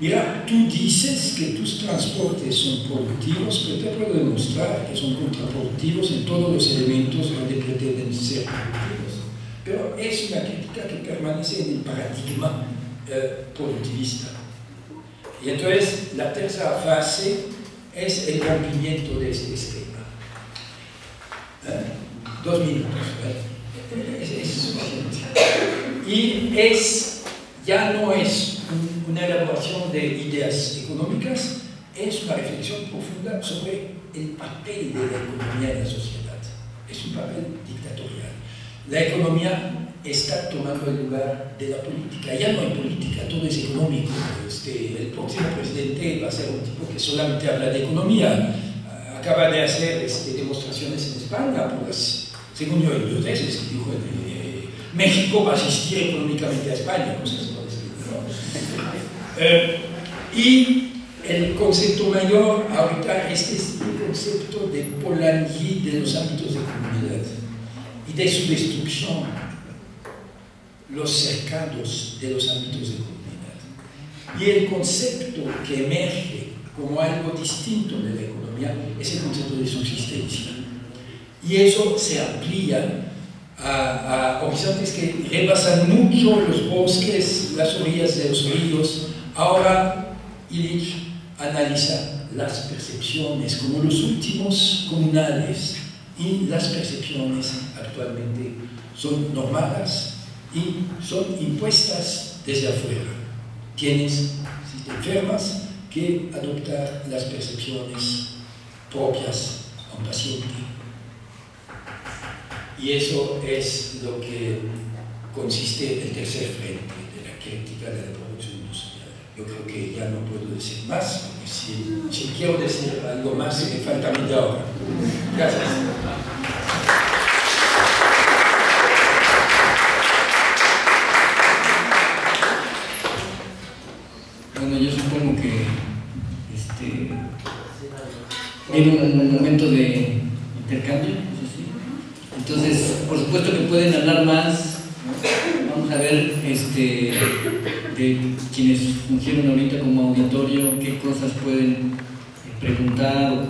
Mira, tú dices que tus transportes son productivos, pero te puedo demostrar que son contraproductivos en todos los elementos donde pretenden ser productivos. Pero es una crítica que permanece en el paradigma productivista. Y entonces la tercera fase es el rompimiento de este esquema. 2 minutos, es suficiente. Y ya no es una elaboración de ideas económicas, es una reflexión profunda sobre el papel de la economía en la sociedad. Es un papel dictatorial. La economía está tomando el lugar de la política. Ya no hay política, todo es económico. El próximo presidente va a ser un tipo que solamente habla de economía. Acaba de hacer demostraciones en España, según yo, es que dijo México va a asistir económicamente a España, cosas por decirlo. Y el concepto mayor ahorita es el concepto de Polanyi de los ámbitos de comunidad y de su destrucción, los cercados de los ámbitos de comunidad. Y el concepto que emerge como algo distinto de la economía es el concepto de subsistencia. Y eso se amplía a horizontes que rebasan mucho los bosques, las orillas de los ríos. Ahora Illich analiza las percepciones como los últimos comunales, y las percepciones actualmente son normadas y son impuestas desde afuera. Tienes, si te enfermas, que adoptar las percepciones propias a un paciente. Y eso es lo que consiste el tercer frente de la crítica de la producción industrial. Yo creo que ya no puedo decir más, porque si quiero decir algo más, me falta media hora. Gracias. Bueno, yo supongo que viene un momento de intercambio, ¿no es así? Entonces, por supuesto que pueden hablar más, ¿no? Vamos a ver de quienes fungieron ahorita como auditorio, qué cosas pueden preguntar.